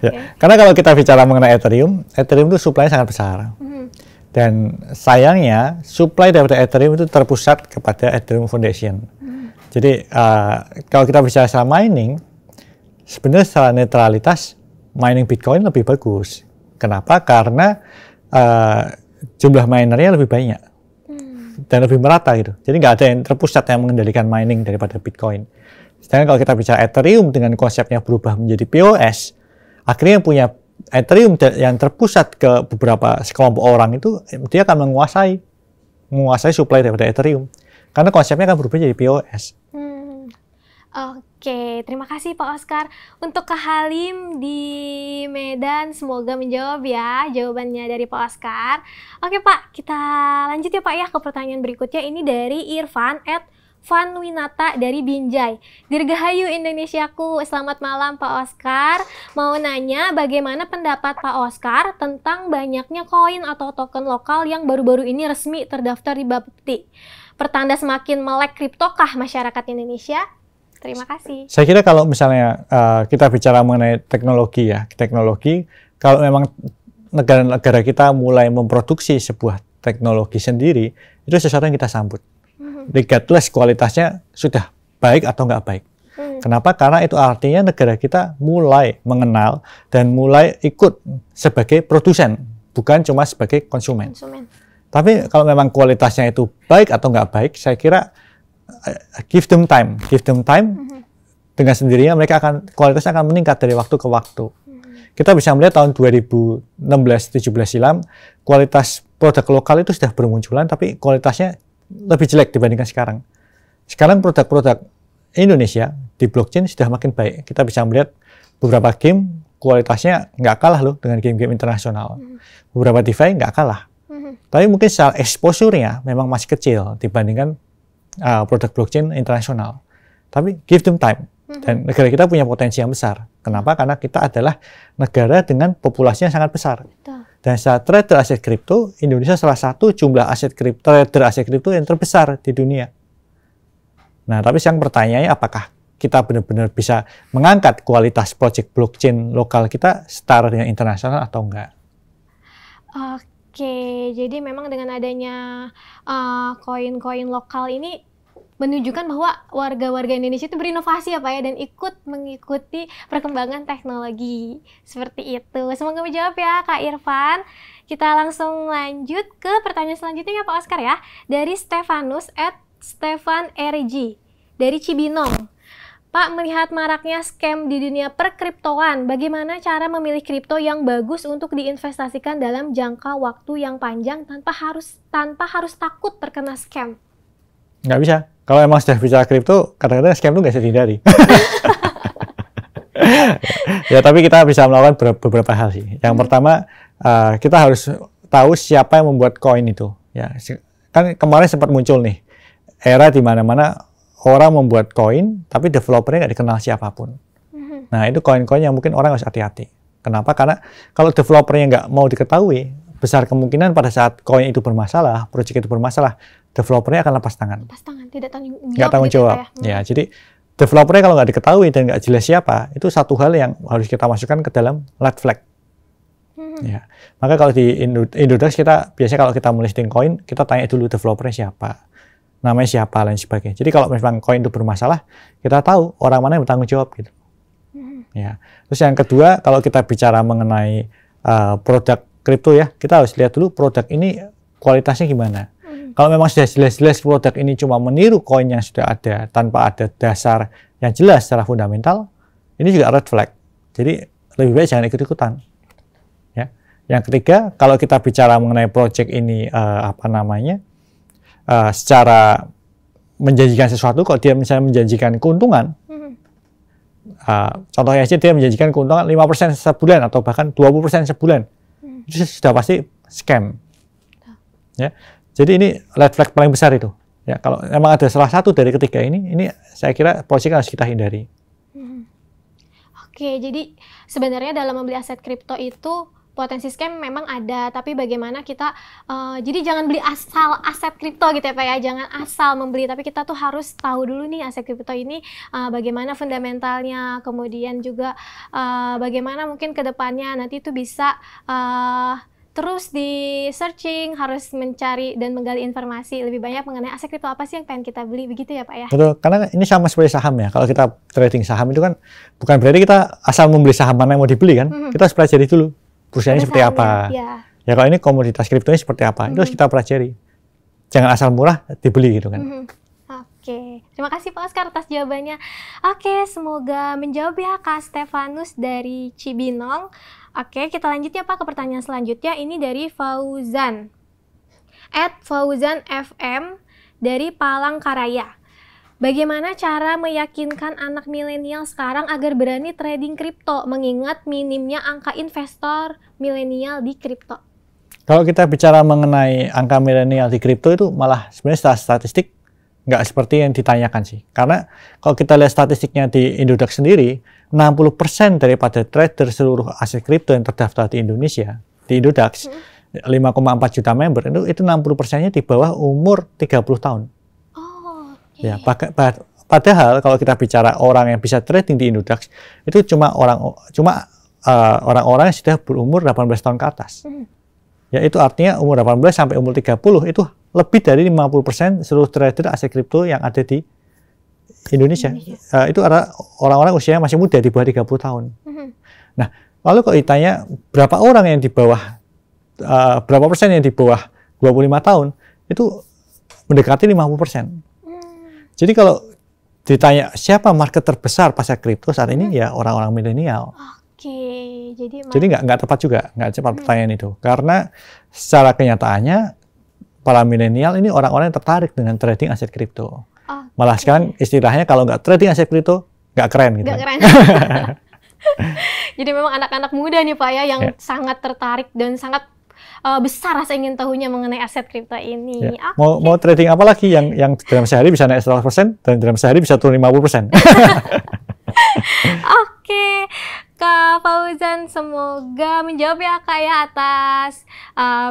Ya, karena kalau kita bicara mengenai Ethereum itu supply-nya sangat besar. Dan sayangnya supply daripada Ethereum itu terpusat kepada Ethereum Foundation. Jadi kalau kita bicara secara mining, sebenarnya secara netralitas mining Bitcoin lebih bagus. Kenapa? Karena jumlah minernya lebih banyak dan lebih merata gitu. Jadi nggak ada yang terpusat yang mengendalikan mining daripada Bitcoin. Sedangkan kalau kita bicara Ethereum dengan konsepnya berubah menjadi POS, akhirnya yang punya Ethereum yang terpusat ke beberapa sekelompok orang itu, dia akan menguasai supply daripada Ethereum. Karena konsepnya akan berubah jadi POS. Oke, terima kasih Pak Oskar. Untuk Kak Halim di Medan, semoga menjawab ya jawabannya dari Pak Oskar. Oke Pak, kita lanjut ya Pak ya ke pertanyaan berikutnya. Ini dari Irfan @Vanwinata dari Binjai. Dirgahayu Indonesiaku, selamat malam Pak Oskar. Mau nanya bagaimana pendapat Pak Oskar tentang banyaknya koin atau token lokal yang baru-baru ini resmi terdaftar di Bapepti. Pertanda semakin melek kriptokah masyarakat Indonesia? Terima kasih. Saya kira kalau misalnya kita bicara mengenai teknologi ya, kalau memang negara-negara kita mulai memproduksi sebuah teknologi sendiri, itu sesuatu yang kita sambut. Regardless kualitasnya sudah baik atau nggak baik. Kenapa? Karena itu artinya negara kita mulai mengenal dan mulai ikut sebagai produsen, bukan cuma sebagai konsumen. Tapi kalau memang kualitasnya itu baik atau nggak baik, saya kira give them time, dengan sendirinya kualitasnya akan meningkat dari waktu ke waktu. Kita bisa melihat tahun 2016-17 silam, kualitas produk lokal itu sudah bermunculan, tapi kualitasnya lebih jelek dibandingkan sekarang. Sekarang produk-produk Indonesia di blockchain sudah makin baik. Kita bisa melihat beberapa game kualitasnya nggak kalah loh dengan game-game internasional. Beberapa DeFi nggak kalah. Tapi mungkin secara exposure-nya memang masih kecil dibandingkan produk blockchain internasional. Tapi give them time. Dan negara kita punya potensi yang besar. Kenapa? Karena kita adalah negara dengan populasi yang sangat besar. Dan secara trader aset kripto, Indonesia salah satu jumlah trader aset kripto yang terbesar di dunia. Nah, tapi sekarang pertanyaannya, apakah kita benar-benar bisa mengangkat kualitas project blockchain lokal kita setara dengan internasional atau enggak? Oke, jadi memang dengan adanya koin-koin lokal ini menunjukkan bahwa warga-warga Indonesia itu berinovasi ya Pak ya, dan ikut mengikuti perkembangan teknologi seperti itu. Semoga menjawab ya Kak Irfan. Kita langsung lanjut ke pertanyaan selanjutnya ya Pak Oscar ya, dari Stefanus @StefanRG dari Cibinong. Pak, melihat maraknya scam di dunia perkriptoan, bagaimana cara memilih kripto yang bagus untuk diinvestasikan dalam jangka waktu yang panjang tanpa harus takut terkena scam? Nggak bisa. Kalau emang sudah bicara kripto, kadang-kadang scam itu nggak bisa dihindari. Ya, tapi kita bisa melakukan beberapa hal sih. Yang pertama, kita harus tahu siapa yang membuat koin itu. Ya, kan kemarin sempat muncul nih, era di mana-mana orang membuat koin, tapi developernya nggak dikenal siapapun. Nah, itu koin-koin yang mungkin orang harus hati-hati. Kenapa? Karena kalau developernya nggak mau diketahui, besar kemungkinan pada saat koin itu bermasalah, project itu bermasalah, developernya akan lepas tangan. Lepas tangan, nggak tanggung jawab. Ya, jadi developernya kalau nggak diketahui dan nggak jelas siapa, itu satu hal yang harus kita masukkan ke dalam red flag. Ya, maka kalau di Indodax kita biasanya kalau kita melisting koin, kita tanya dulu developernya siapa, namanya siapa, lain sebagainya. Jadi kalau memang koin itu bermasalah, kita tahu orang mana yang bertanggung jawab gitu. Ya. Terus yang kedua, kalau kita bicara mengenai produk kripto ya, kita harus lihat dulu produk ini kualitasnya gimana. Kalau memang sudah jelas-jelas produk ini cuma meniru koin yang sudah ada tanpa ada dasar yang jelas secara fundamental, ini juga red flag. Jadi lebih baik jangan ikut-ikutan. Ya. Yang ketiga, kalau kita bicara mengenai project ini secara menjanjikan sesuatu, kalau dia misalnya menjanjikan keuntungan, contohnya aja dia menjanjikan keuntungan 5% sebulan atau bahkan 20% sebulan, itu sudah pasti scam. Ya. Jadi ini red flag paling besar itu. Ya, kalau memang ada salah satu dari ketiga ini saya kira project harus kita hindari. Oke, jadi sebenarnya dalam membeli aset kripto itu potensi scam memang ada, tapi bagaimana kita jadi jangan beli asal aset kripto gitu ya Pak ya, jangan asal membeli, tapi kita tuh harus tahu dulu nih aset kripto ini bagaimana fundamentalnya, kemudian juga bagaimana mungkin kedepannya nanti itu bisa terus di searching, harus mencari dan menggali informasi lebih banyak mengenai aset kripto apa sih yang pengen kita beli, begitu ya Pak ya? Betul, karena ini sama seperti saham ya. Kalau kita trading saham itu kan bukan berarti kita asal membeli saham mana yang mau dibeli kan, kita harus pelajari dulu perusahaannya seperti apa. Ya kalau ini komoditas kriptonya seperti apa, itu harus kita pelajari. Jangan asal murah dibeli gitu kan. Oke, terima kasih Pak Oscar atas jawabannya. Oke, semoga menjawab ya Kak Stefanus dari Cibinong. Oke, kita lanjut ya Pak ke pertanyaan selanjutnya. Ini dari Fauzan @FauzanFM dari Palangkaraya. Bagaimana cara meyakinkan anak milenial sekarang agar berani trading kripto, mengingat minimnya angka investor milenial di kripto? Kalau kita bicara mengenai angka milenial di kripto itu malah sebenarnya secara statistik nggak seperti yang ditanyakan sih. Karena kalau kita lihat statistiknya di Indodax sendiri, 60% daripada trader seluruh aset kripto yang terdaftar di Indonesia, di Indodax, 5,4 juta member, itu 60%-nya di bawah umur 30 tahun. Ya, padahal kalau kita bicara orang yang bisa trading di Indodax, itu cuma orang-orang yang sudah berumur 18 tahun ke atas. Ya, itu artinya umur 18 sampai umur 30 itu lebih dari 50% seluruh trader aset kripto yang ada di Indonesia. Itu adalah orang-orang usianya masih muda di bawah 30 tahun. Nah, lalu kalau ditanya berapa orang yang di bawah, berapa persen yang di bawah 25 tahun, itu mendekati 50%. Jadi kalau ditanya siapa market terbesar pasar kripto saat ini, ya orang-orang milenial. Oke, jadi nggak tepat juga, nggak cepat pertanyaan itu. Karena secara kenyataannya para milenial ini orang-orang yang tertarik dengan trading aset kripto. Malah sekarang istilahnya kalau nggak trading aset kripto nggak keren gitu. Nggak keren. Jadi memang anak-anak muda nih Pak ya yang sangat tertarik dan sangat besar rasa ingin tahunya mengenai aset kripto ini. Ya. Mau trading apa lagi yang dalam sehari bisa naik 100% dan dalam sehari bisa turun 50%. Oke, Kak Fauzan semoga menjawab ya Kak ya atas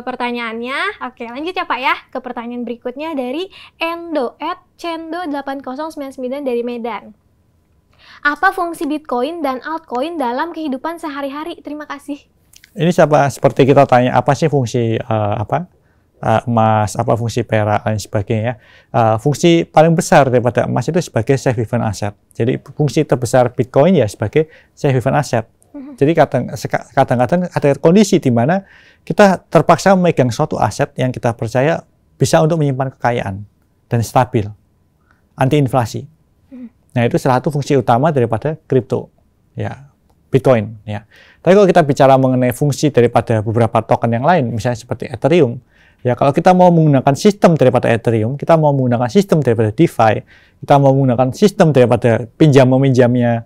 pertanyaannya. Oke, lanjut ya Pak ya ke pertanyaan berikutnya dari Endo@Cendo8099 dari Medan. Apa fungsi Bitcoin dan altcoin dalam kehidupan sehari-hari? Terima kasih. Ini seperti kita tanya apa sih fungsi emas, apa fungsi perak dan sebagainya. Fungsi paling besar daripada emas itu sebagai safe haven asset. Jadi fungsi terbesar Bitcoin ya sebagai safe haven asset. Jadi kadang-kadang ada kondisi di mana kita terpaksa memegang suatu aset yang kita percaya bisa untuk menyimpan kekayaan dan stabil, anti inflasi. Nah itu salah satu fungsi utama daripada kripto, ya. Bitcoin, ya. Tapi kalau kita bicara mengenai fungsi daripada beberapa token yang lain, misalnya seperti Ethereum, ya kalau kita mau menggunakan sistem daripada Ethereum, kita mau menggunakan sistem daripada DeFi, kita mau menggunakan sistem daripada pinjam-meminjamnya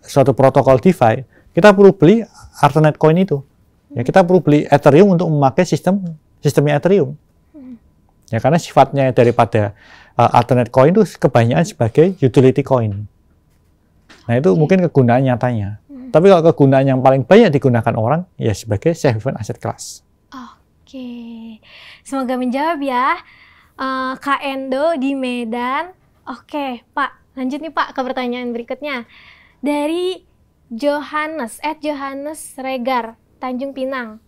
suatu protokol DeFi, kita perlu beli alternate coin itu. Ya kita perlu beli Ethereum untuk memakai sistemnya Ethereum. Ya karena sifatnya daripada alternate coin itu kebanyakan sebagai utility coin. Nah itu mungkin kegunaan nyatanya. Tapi kalau kegunaan yang paling banyak digunakan orang, ya sebagai safe haven asset class. Oke, semoga menjawab ya Kak Endo di Medan. Oke Pak, lanjut nih Pak ke pertanyaan berikutnya. Dari Johannes Regar, Tanjung Pinang.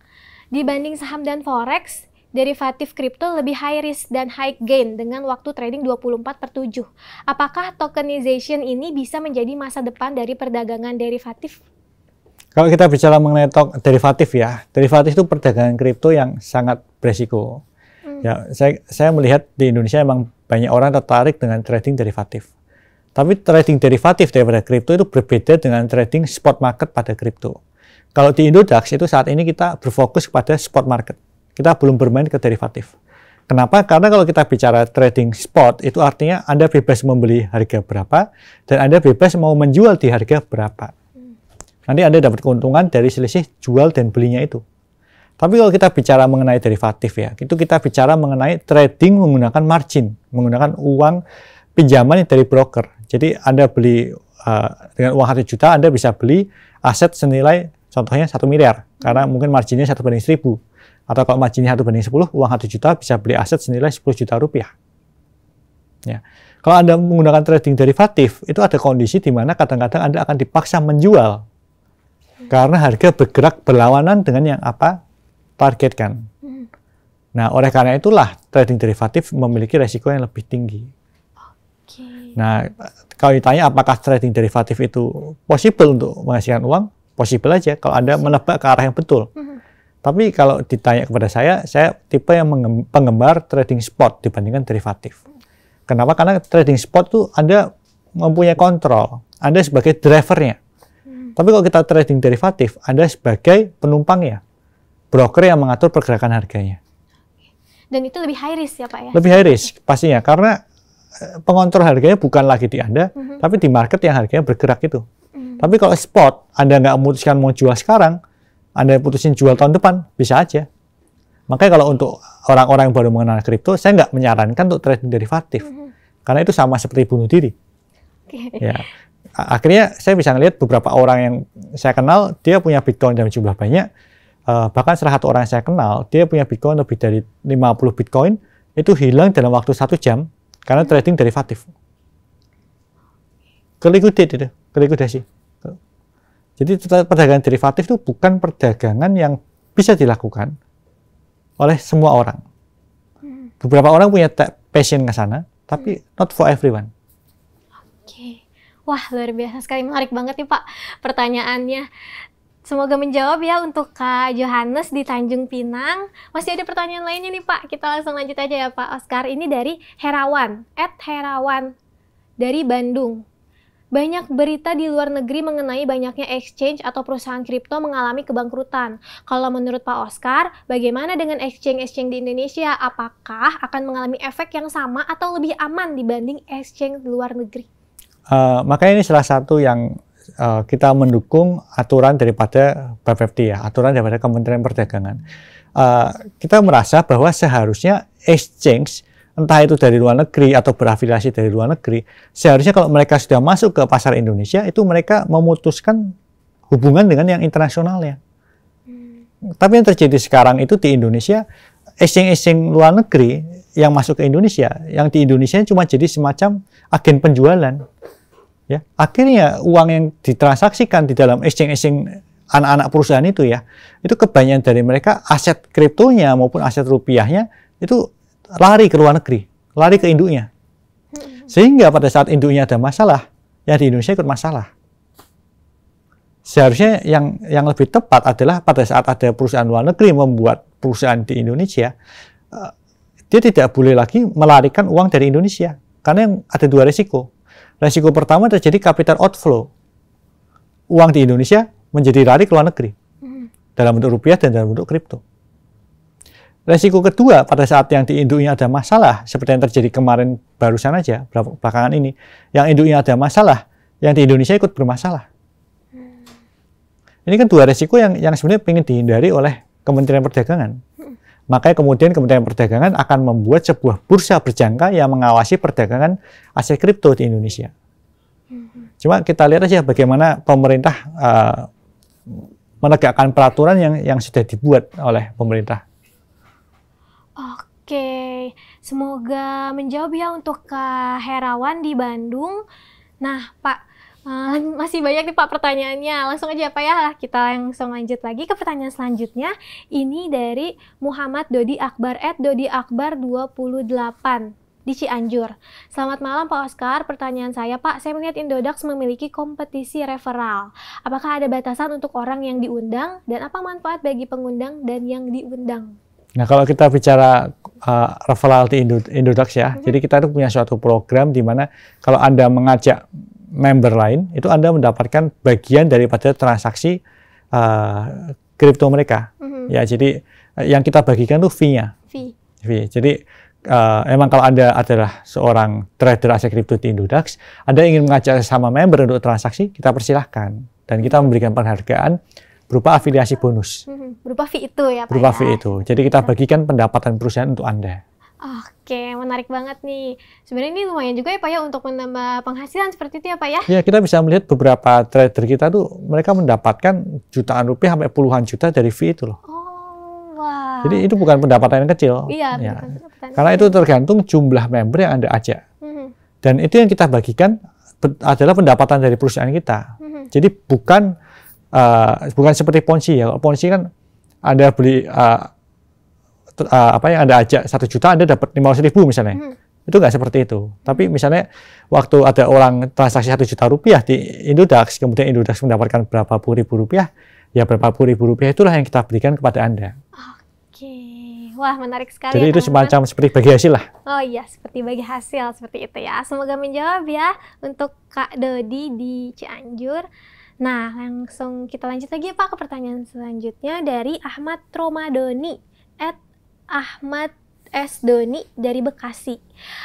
Dibanding saham dan forex, derivatif kripto lebih high risk dan high gain dengan waktu trading 24/7. Apakah tokenization ini bisa menjadi masa depan dari perdagangan derivatif? Kalau kita bicara mengenai derivatif ya, derivatif itu perdagangan kripto yang sangat beresiko. Ya, saya melihat di Indonesia memang banyak orang tertarik dengan trading derivatif. Tapi trading derivatif daripada kripto itu berbeda dengan trading spot market pada kripto. Kalau di Indodax itu saat ini kita berfokus kepada spot market. Kita belum bermain ke derivatif. Kenapa? Karena kalau kita bicara trading spot, itu artinya Anda bebas membeli harga berapa, dan Anda bebas mau menjual di harga berapa. Nanti Anda dapat keuntungan dari selisih jual dan belinya itu. Tapi kalau kita bicara mengenai derivatif ya, itu kita bicara mengenai trading menggunakan margin, menggunakan uang pinjaman dari broker. Jadi Anda beli dengan uang 1 juta, Anda bisa beli aset senilai contohnya 1 miliar, karena mungkin marginnya 1/1000. Atau kalau marginnya 1/10, uang 1 juta bisa beli aset senilai 10 juta rupiah. Ya. Kalau Anda menggunakan trading derivatif, itu ada kondisi di mana kadang-kadang Anda akan dipaksa menjual. Karena harga bergerak berlawanan dengan yang apa targetkan. Nah, oleh karena itulah trading derivatif memiliki resiko yang lebih tinggi. Nah, kalau ditanya apakah trading derivatif itu possible untuk menghasilkan uang, possible aja kalau Anda menebak ke arah yang betul. Tapi kalau ditanya kepada saya tipe yang penggemar trading spot dibandingkan derivatif. Kenapa? Karena trading spot itu Anda mempunyai kontrol, Anda sebagai drivernya. Tapi kalau kita trading derivatif, Anda sebagai penumpangnya, broker yang mengatur pergerakan harganya. Dan itu lebih high risk ya Pak ya? Lebih high risk pastinya, karena pengontrol harganya bukan lagi di Anda, tapi di market yang harganya bergerak itu. Tapi kalau spot, Anda nggak memutuskan mau jual sekarang, Anda putusin jual tahun depan, bisa aja. Makanya kalau untuk orang-orang yang baru mengenal kripto, saya nggak menyarankan untuk trading derivatif. Karena itu sama seperti bunuh diri. Ya. Akhirnya saya bisa ngelihat beberapa orang yang saya kenal, dia punya Bitcoin dalam jumlah banyak. Bahkan salah satu orang yang saya kenal, dia punya Bitcoin lebih dari 50 Bitcoin, itu hilang dalam waktu 1 jam, karena trading derivatif. Keliquidasi. Jadi perdagangan derivatif itu bukan perdagangan yang bisa dilakukan oleh semua orang. Beberapa orang punya passion ke sana, tapi not for everyone. Oke. Wah, luar biasa sekali. Menarik banget nih Pak pertanyaannya. Semoga menjawab ya untuk Kak Johannes di Tanjung Pinang. Masih ada pertanyaan lainnya nih Pak. Kita langsung lanjut aja ya Pak Oscar. Ini dari Herawan, @Herawan dari Bandung. Banyak berita di luar negeri mengenai banyaknya exchange atau perusahaan kripto mengalami kebangkrutan. Kalau menurut Pak Oscar, bagaimana dengan exchange-exchange di Indonesia? Apakah akan mengalami efek yang sama atau lebih aman dibanding exchange di luar negeri? Makanya ini salah satu yang kita mendukung aturan daripada BAPEPT ya, aturan daripada Kementerian Perdagangan. Kita merasa bahwa seharusnya exchange, entah itu dari luar negeri atau berafiliasi dari luar negeri, seharusnya kalau mereka sudah masuk ke pasar Indonesia, itu mereka memutuskan hubungan dengan yang internasionalnya. Tapi yang terjadi sekarang itu di Indonesia, exchange-exchange luar negeri yang masuk ke Indonesia, yang di Indonesia cuma jadi semacam agen penjualan. Ya, akhirnya uang yang ditransaksikan di dalam exchange-exchange anak-anak perusahaan itu ya, itu kebanyakan dari mereka aset kriptonya maupun aset rupiahnya itu lari ke luar negeri, lari ke induknya. Sehingga pada saat induknya ada masalah, ya di Indonesia ikut masalah. Seharusnya yang lebih tepat adalah pada saat ada perusahaan luar negeri membuat perusahaan di Indonesia, dia tidak boleh lagi melarikan uang dari Indonesia. Karena yang ada dua resiko. Resiko pertama terjadi capital outflow. Uang di Indonesia menjadi lari ke luar negeri. Dalam bentuk rupiah dan dalam bentuk kripto. Resiko kedua, pada saat yang di induknya ada masalah, seperti yang terjadi kemarin barusan aja, belakangan ini, yang induknya ada masalah, yang di Indonesia ikut bermasalah. Ini kan dua resiko yang sebenarnya ingin dihindari oleh Kementerian Perdagangan. Makanya kemudian Kementerian Perdagangan akan membuat sebuah bursa berjangka yang mengawasi perdagangan aset kripto di Indonesia. Cuma kita lihat aja bagaimana pemerintah menegakkan peraturan yang sudah dibuat oleh pemerintah. Oke, semoga menjawab ya untuk Kak Herawan di Bandung. Nah, Pak, masih banyak nih Pak pertanyaannya. Langsung aja Pak ya, kita langsung lanjut lagi ke pertanyaan selanjutnya. Ini dari Muhammad Dodi Akbar @dodiakbar28 di Cianjur. Selamat malam Pak Oscar, pertanyaan saya Pak, saya melihat Indodax memiliki kompetisi referral. Apakah ada batasan untuk orang yang diundang dan apa manfaat bagi pengundang dan yang diundang? Nah, kalau kita bicara referral di Indodax ya, jadi kita itu punya suatu program di mana kalau Anda mengajak member lain, itu Anda mendapatkan bagian daripada transaksi kripto mereka. Ya, jadi yang kita bagikan tuh fee-nya. Fee. Jadi emang kalau Anda adalah seorang trader aset kripto di Indodax, Anda ingin mengajak sama member untuk transaksi, kita persilahkan. Dan kita memberikan penghargaan berupa afiliasi bonus. Berupa fee itu ya Pak? Berupa fee itu. Jadi kita bagikan pendapatan perusahaan untuk Anda. Oke, menarik banget nih. Sebenarnya ini lumayan juga ya Pak ya untuk menambah penghasilan seperti itu ya Pak ya? Ya, kita bisa melihat beberapa trader kita tuh mereka mendapatkan jutaan rupiah sampai puluhan juta dari fee itu loh. Oh, wah. Jadi itu bukan pendapatan yang kecil. Iya, ya. bukan pendapatan. Karena itu tergantung jumlah member yang Anda ajak. Dan itu yang kita bagikan adalah pendapatan dari perusahaan kita. Jadi bukan seperti Ponzi ya. Ponzi kan Anda beli apa yang Anda ajak 1 juta, Anda dapat 500.000 misalnya. Itu nggak seperti itu. Tapi misalnya waktu ada orang transaksi 1 juta rupiah di Indodax, kemudian Indodax mendapatkan berapa puluh ribu rupiah, ya berapa puluh ribu rupiah itulah yang kita berikan kepada Anda. Oke, wah menarik sekali. Jadi ya, itu semacam seperti bagi hasil lah. Oh iya, seperti bagi hasil seperti itu ya. Semoga menjawab ya untuk Kak Dodi di Cianjur. Nah, langsung kita lanjut lagi ya Pak ke pertanyaan selanjutnya dari Ahmad Romadoni @Ahmad S. Doni dari Bekasi.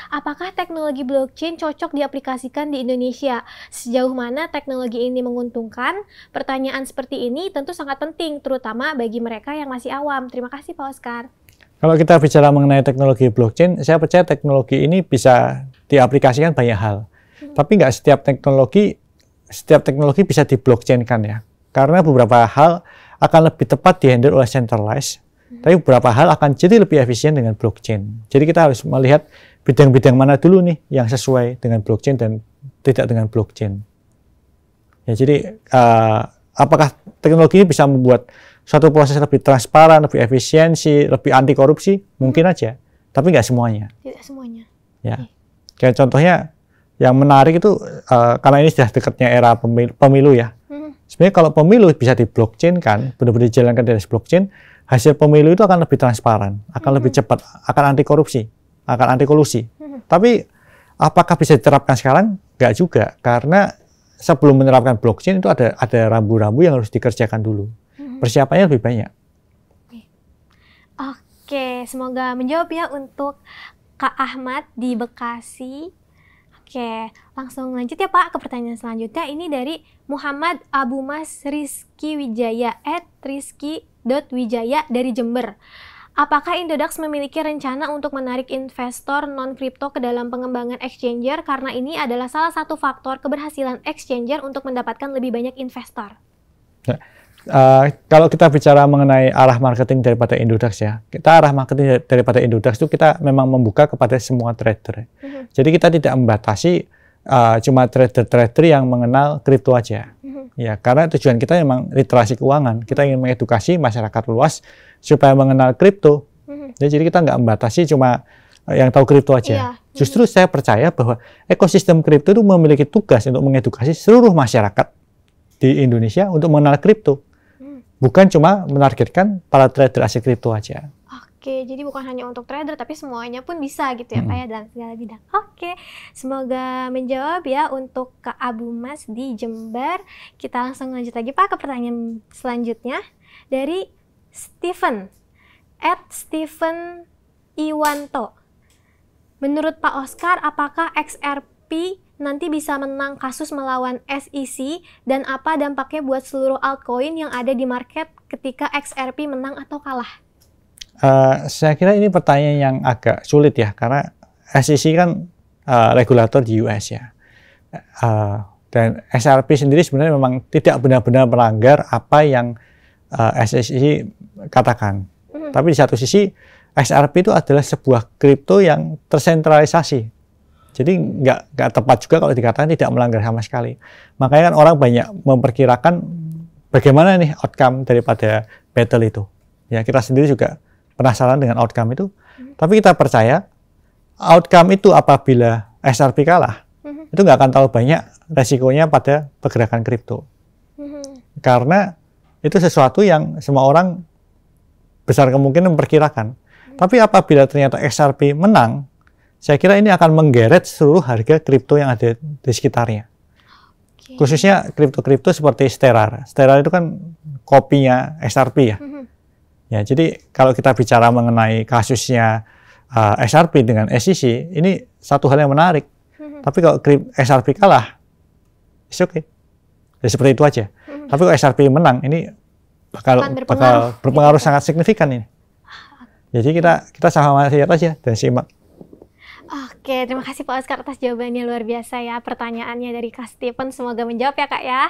Apakah teknologi blockchain cocok diaplikasikan di Indonesia? Sejauh mana teknologi ini menguntungkan? Pertanyaan seperti ini tentu sangat penting, terutama bagi mereka yang masih awam. Terima kasih Pak Oscar. Kalau kita bicara mengenai teknologi blockchain, saya percaya teknologi ini bisa diaplikasikan banyak hal. Tapi nggak setiap teknologi bisa di blockchain-kan ya. Karena beberapa hal akan lebih tepat dihandle oleh centralized. Tapi beberapa hal akan jadi lebih efisien dengan blockchain. Jadi kita harus melihat bidang-bidang mana dulu nih yang sesuai dengan blockchain dan tidak dengan blockchain. Ya, jadi apakah teknologi ini bisa membuat suatu proses lebih transparan, lebih efisiensi, lebih anti korupsi? Mungkin aja, tapi nggak semuanya. Tidak semuanya. Ya, kayak contohnya yang menarik itu karena ini sudah dekatnya era pemilu ya. Sebenarnya kalau pemilu bisa di blockchain kan, benar-benar dijalankan dari blockchain, hasil pemilu itu akan lebih transparan, akan lebih cepat, akan anti korupsi, akan anti kolusi. Tapi apakah bisa diterapkan sekarang? Nggak juga, karena sebelum menerapkan blockchain itu ada rambu-rambu yang harus dikerjakan dulu. Persiapannya lebih banyak. Oke, semoga menjawab ya untuk Kak Ahmad di Bekasi. Oke, langsung lanjut ya Pak ke pertanyaan selanjutnya. Ini dari Muhammad Abu Mas Rizky Wijaya @rizky.wijaya dari Jember. Apakah Indodax memiliki rencana untuk menarik investor non-kripto ke dalam pengembangan exchanger karena ini adalah salah satu faktor keberhasilan exchanger untuk mendapatkan lebih banyak investor? Kalau kita bicara mengenai arah marketing daripada Indodax ya, arah marketing daripada Indodax itu kita memang membuka kepada semua trader. Jadi kita tidak membatasi cuma trader-trader yang mengenal kripto aja. Ya, karena tujuan kita memang literasi keuangan. Kita ingin mengedukasi masyarakat luas supaya mengenal kripto. Jadi kita nggak membatasi cuma yang tahu kripto aja. Justru saya percaya bahwa ekosistem kripto itu memiliki tugas untuk mengedukasi seluruh masyarakat di Indonesia untuk mengenal kripto. Bukan cuma menargetkan para trader aset kripto aja. Oke, jadi bukan hanya untuk trader, tapi semuanya pun bisa gitu ya Pak ya, dalam segala bidang. Oke, semoga menjawab ya untuk Kak Abu Mas di Jember. Kita langsung lanjut lagi Pak ke pertanyaan selanjutnya. Dari Steven, @Steven Iwanto. Menurut Pak Oscar, apakah XRP nanti bisa menang kasus melawan SEC dan apa dampaknya buat seluruh altcoin yang ada di market ketika XRP menang atau kalah? Saya kira ini pertanyaan yang agak sulit ya, karena SEC kan regulator di US ya. Dan XRP sendiri sebenarnya memang tidak benar-benar melanggar apa yang SEC katakan. Tapi di satu sisi, XRP itu adalah sebuah kripto yang tersentralisasi. Jadi nggak tepat juga kalau dikatakan tidak melanggar sama sekali. Makanya kan orang banyak memperkirakan bagaimana nih outcome daripada battle itu. Ya, kita sendiri juga penasaran dengan outcome itu. Tapi kita percaya outcome itu apabila XRP kalah, itu nggak akan tahu banyak resikonya pada pergerakan kripto. Karena itu sesuatu yang semua orang besar kemungkinan memperkirakan. Tapi apabila ternyata XRP menang, saya kira ini akan menggeret seluruh harga kripto yang ada di sekitarnya. Khususnya kripto-kripto seperti Stellar. Stellar itu kan kopinya XRP ya. Ya, jadi kalau kita bicara mengenai kasusnya XRP dengan SEC, ini satu hal yang menarik. Tapi kalau XRP kalah, it's okay. Ya, seperti itu aja. Tapi kalau XRP menang, ini bakal berpengaruh sangat signifikan ini. Jadi kita sama lihat aja dan simak. Oke, terima kasih Pak Oscar atas jawabannya, luar biasa ya pertanyaannya dari Kak Steven. Semoga menjawab ya Kak ya.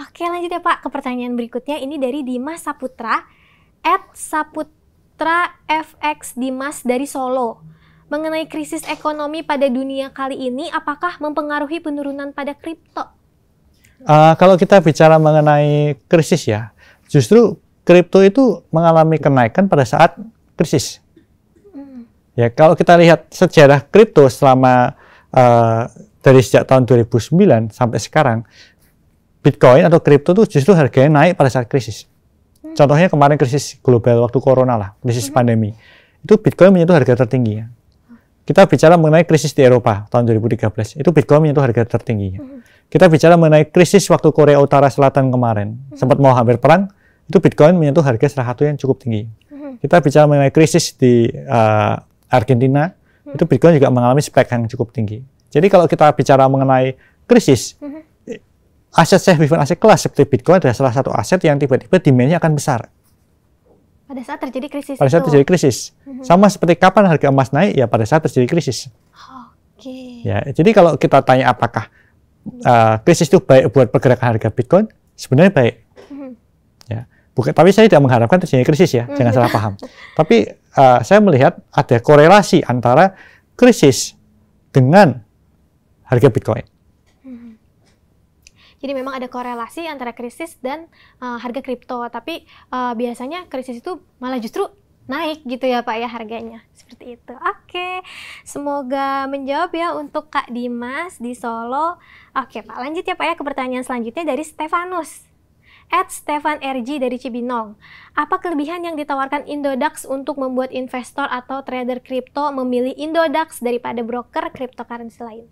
Oke, lanjut ya Pak ke pertanyaan berikutnya. Ini dari Dimas Saputra, @SaputraFX Dimas dari Solo. Mengenai krisis ekonomi pada dunia kali ini, apakah mempengaruhi penurunan pada kripto? Kalau kita bicara mengenai krisis ya, justru kripto itu mengalami kenaikan pada saat krisis. Ya, kalau kita lihat sejarah kripto selama dari sejak tahun 2009 sampai sekarang, Bitcoin atau kripto itu justru harganya naik pada saat krisis. Contohnya kemarin krisis global waktu corona lah, krisis pandemi. Itu Bitcoin menyentuh harga tertingginya. Kita bicara mengenai krisis di Eropa tahun 2013, itu Bitcoin menyentuh harga tertingginya. Kita bicara mengenai krisis waktu Korea Utara Selatan kemarin, sempat mau hampir perang, itu Bitcoin menyentuh harga salah satu yang cukup tinggi. Kita bicara mengenai krisis di Argentina, itu Bitcoin juga mengalami spike yang cukup tinggi. Jadi kalau kita bicara mengenai krisis, aset safe haven aset kelas seperti Bitcoin adalah salah satu aset yang tiba-tiba demand-nya akan besar. Pada saat terjadi krisis. Pada saat terjadi krisis. Sama seperti kapan harga emas naik, ya pada saat terjadi krisis. Ya, jadi kalau kita tanya apakah krisis itu baik buat pergerakan harga Bitcoin, sebenarnya baik. Ya, bukan, tapi saya tidak mengharapkan terjadi krisis ya, jangan salah paham. Tapi saya melihat ada korelasi antara krisis dengan harga Bitcoin. Jadi memang ada korelasi antara krisis dan harga kripto, tapi biasanya krisis itu malah justru naik gitu ya Pak ya harganya, seperti itu. Oke, semoga menjawab ya untuk Kak Dimas di Solo. Oke Pak, lanjut ya Pak ya ke pertanyaan selanjutnya dari Stefanus. @stefanrg dari Cibinong. Apa kelebihan yang ditawarkan Indodax untuk membuat investor atau trader kripto memilih Indodax daripada broker cryptocurrency lain?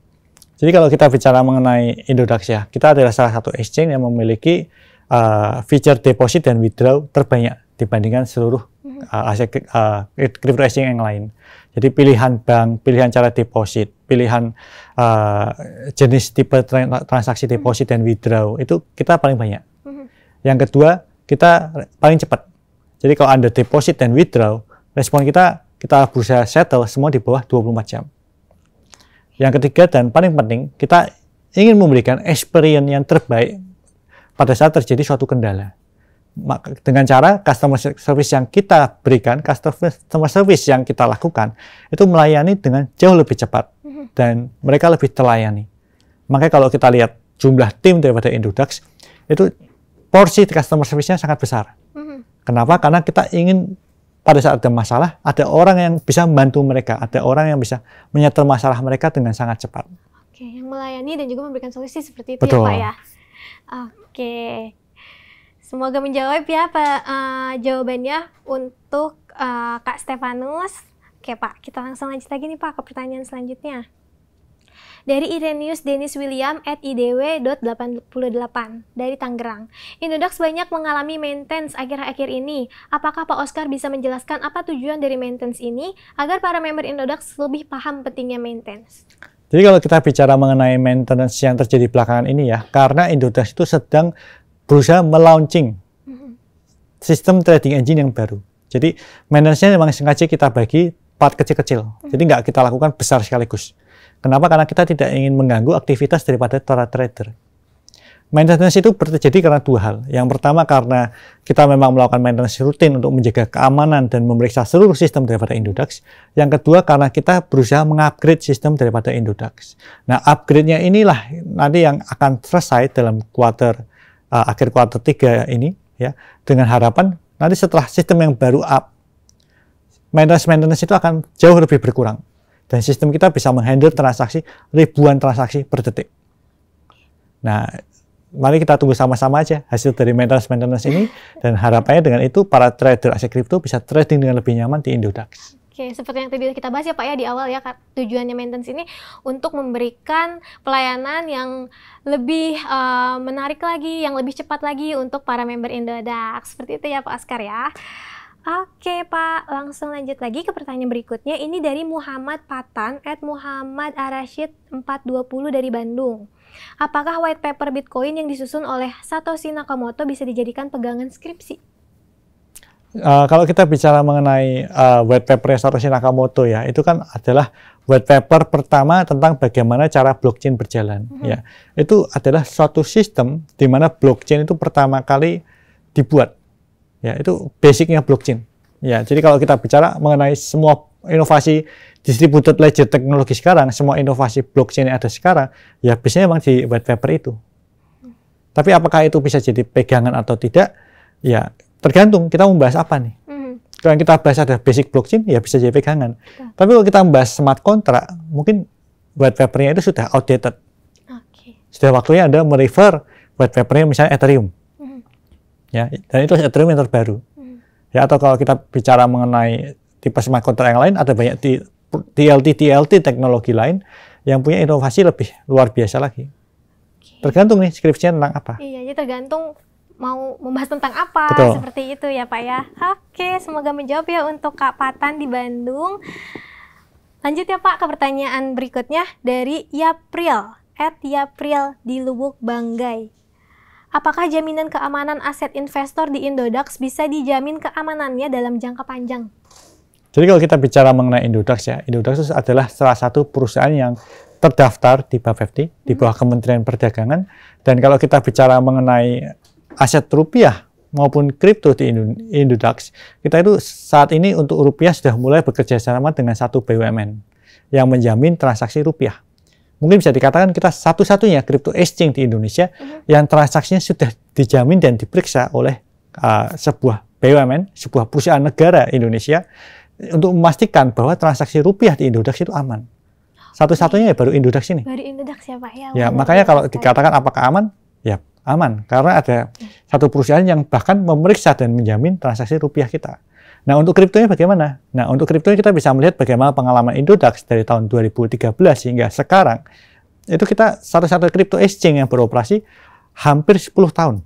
Jadi kalau kita bicara mengenai Indodax ya, kita adalah salah satu exchange yang memiliki feature deposit dan withdraw terbanyak dibandingkan seluruh aset crypto exchange yang lain. Jadi pilihan bank, pilihan cara deposit, pilihan jenis tipe transaksi deposit dan withdraw itu kita paling banyak. Yang kedua, kita paling cepat. Jadi kalau Anda deposit dan withdraw, respon kita berusaha settle semua di bawah 24 jam. Yang ketiga dan paling penting, kita ingin memberikan experience yang terbaik pada saat terjadi suatu kendala. Dengan cara customer service yang kita berikan, customer service yang kita lakukan, itu melayani dengan jauh lebih cepat dan mereka lebih terlayani. Makanya kalau kita lihat jumlah tim daripada Indodax, itu porsi customer service-nya sangat besar. Kenapa? Karena kita ingin pada saat ada masalah, ada orang yang bisa membantu mereka, ada orang yang bisa menyetel masalah mereka dengan sangat cepat. Oke, yang melayani dan juga memberikan solusi seperti itu. Betul. Ya Pak ya. Oke, semoga menjawab ya Pak jawabannya untuk Kak Stefanus. Oke Pak, kita langsung lanjut lagi nih Pak ke pertanyaan selanjutnya. Dari Irenius Dennis William @idw.88 dari Tangerang. Indodax banyak mengalami maintenance akhir-akhir ini. Apakah Pak Oscar bisa menjelaskan apa tujuan dari maintenance ini agar para member Indodax lebih paham pentingnya maintenance? Jadi kalau kita bicara mengenai maintenance yang terjadi belakangan ini ya, karena Indodax itu sedang berusaha melaunching sistem trading engine yang baru. Jadi maintenance-nya memang sengaja kita bagi part kecil-kecil. Jadi nggak kita lakukan besar sekaligus. Kenapa? Karena kita tidak ingin mengganggu aktivitas daripada para trader. Maintenance itu terjadi karena dua hal. Yang pertama karena kita memang melakukan maintenance rutin untuk menjaga keamanan dan memeriksa seluruh sistem daripada Indodax. Yang kedua karena kita berusaha mengupgrade sistem daripada Indodax. Nah, upgrade-nya inilah nanti yang akan selesai dalam akhir kuartal 3 ini ya, dengan harapan nanti setelah sistem yang baru up, maintenance itu akan jauh lebih berkurang. Dan sistem kita bisa menghandle transaksi, ribuan transaksi per detik. Nah, mari kita tunggu sama-sama aja hasil dari maintenance ini. Dan harapannya dengan itu, para trader aset kripto bisa trading dengan lebih nyaman di Indodax. Oke, seperti yang tadi kita bahas ya Pak ya di awal ya, tujuannya maintenance ini untuk memberikan pelayanan yang lebih menarik lagi, yang lebih cepat lagi untuk para member Indodax. Seperti itu ya Pak Oscar ya. Oke Pak, langsung lanjut lagi ke pertanyaan berikutnya. Ini dari Muhammad Patan @muhammadarashid420 dari Bandung. Apakah white paper Bitcoin yang disusun oleh Satoshi Nakamoto bisa dijadikan pegangan skripsi? Kalau kita bicara mengenai white paper Satoshi Nakamoto ya, itu kan adalah white paper pertama tentang bagaimana cara blockchain berjalan. Ya, itu adalah suatu sistem di mana blockchain itu pertama kali dibuat. Ya, itu basicnya blockchain. Ya, jadi kalau kita bicara mengenai semua inovasi distributed ledger teknologi sekarang, semua inovasi blockchain yang ada sekarang, ya biasanya memang di white paper itu. Tapi apakah itu bisa jadi pegangan atau tidak? Ya, tergantung kita membahas apa nih. Kalau kita bahas ada basic blockchain, ya bisa jadi pegangan. Tapi kalau kita membahas smart contract, mungkin white papernya itu sudah outdated. Sudah waktunya Anda merefer white papernya misalnya Ethereum. Ya, dan itu Ethereum yang terbaru. Ya, atau kalau kita bicara mengenai tipe smart contract yang lain, ada banyak TLT teknologi lain yang punya inovasi lebih luar biasa lagi. Tergantung nih skripsinya tentang apa. Iya, jadi tergantung mau membahas tentang apa. Betul. Seperti itu ya Pak ya. Oke, semoga menjawab ya untuk Kak Patan di Bandung. Lanjut ya Pak ke pertanyaan berikutnya dari Yapril @Yapril di Lubuk Banggai. Apakah jaminan keamanan aset investor di Indodax bisa dijamin keamanannya dalam jangka panjang? Jadi kalau kita bicara mengenai Indodax ya, Indodax adalah salah satu perusahaan yang terdaftar di Bapepti, di bawah Kementerian Perdagangan. Dan kalau kita bicara mengenai aset rupiah maupun kripto di Indodax, kita itu saat ini untuk rupiah sudah mulai bekerja sama dengan satu BUMN yang menjamin transaksi rupiah. Mungkin bisa dikatakan kita satu-satunya crypto exchange di Indonesia yang transaksinya sudah dijamin dan diperiksa oleh sebuah BUMN, sebuah perusahaan negara Indonesia untuk memastikan bahwa transaksi rupiah di Indodax itu aman. Satu-satunya ya baru Indodax ini. Baru Indodax ya Pak ya. Ya, makanya kalau dikatakan apakah aman, ya aman karena ada satu perusahaan yang bahkan memeriksa dan menjamin transaksi rupiah kita. Nah, untuk kriptonya bagaimana? Nah, untuk kriptonya kita bisa melihat bagaimana pengalaman Indodax dari tahun 2013 hingga sekarang. Itu kita satu-satu kripto exchange yang beroperasi hampir 10 tahun.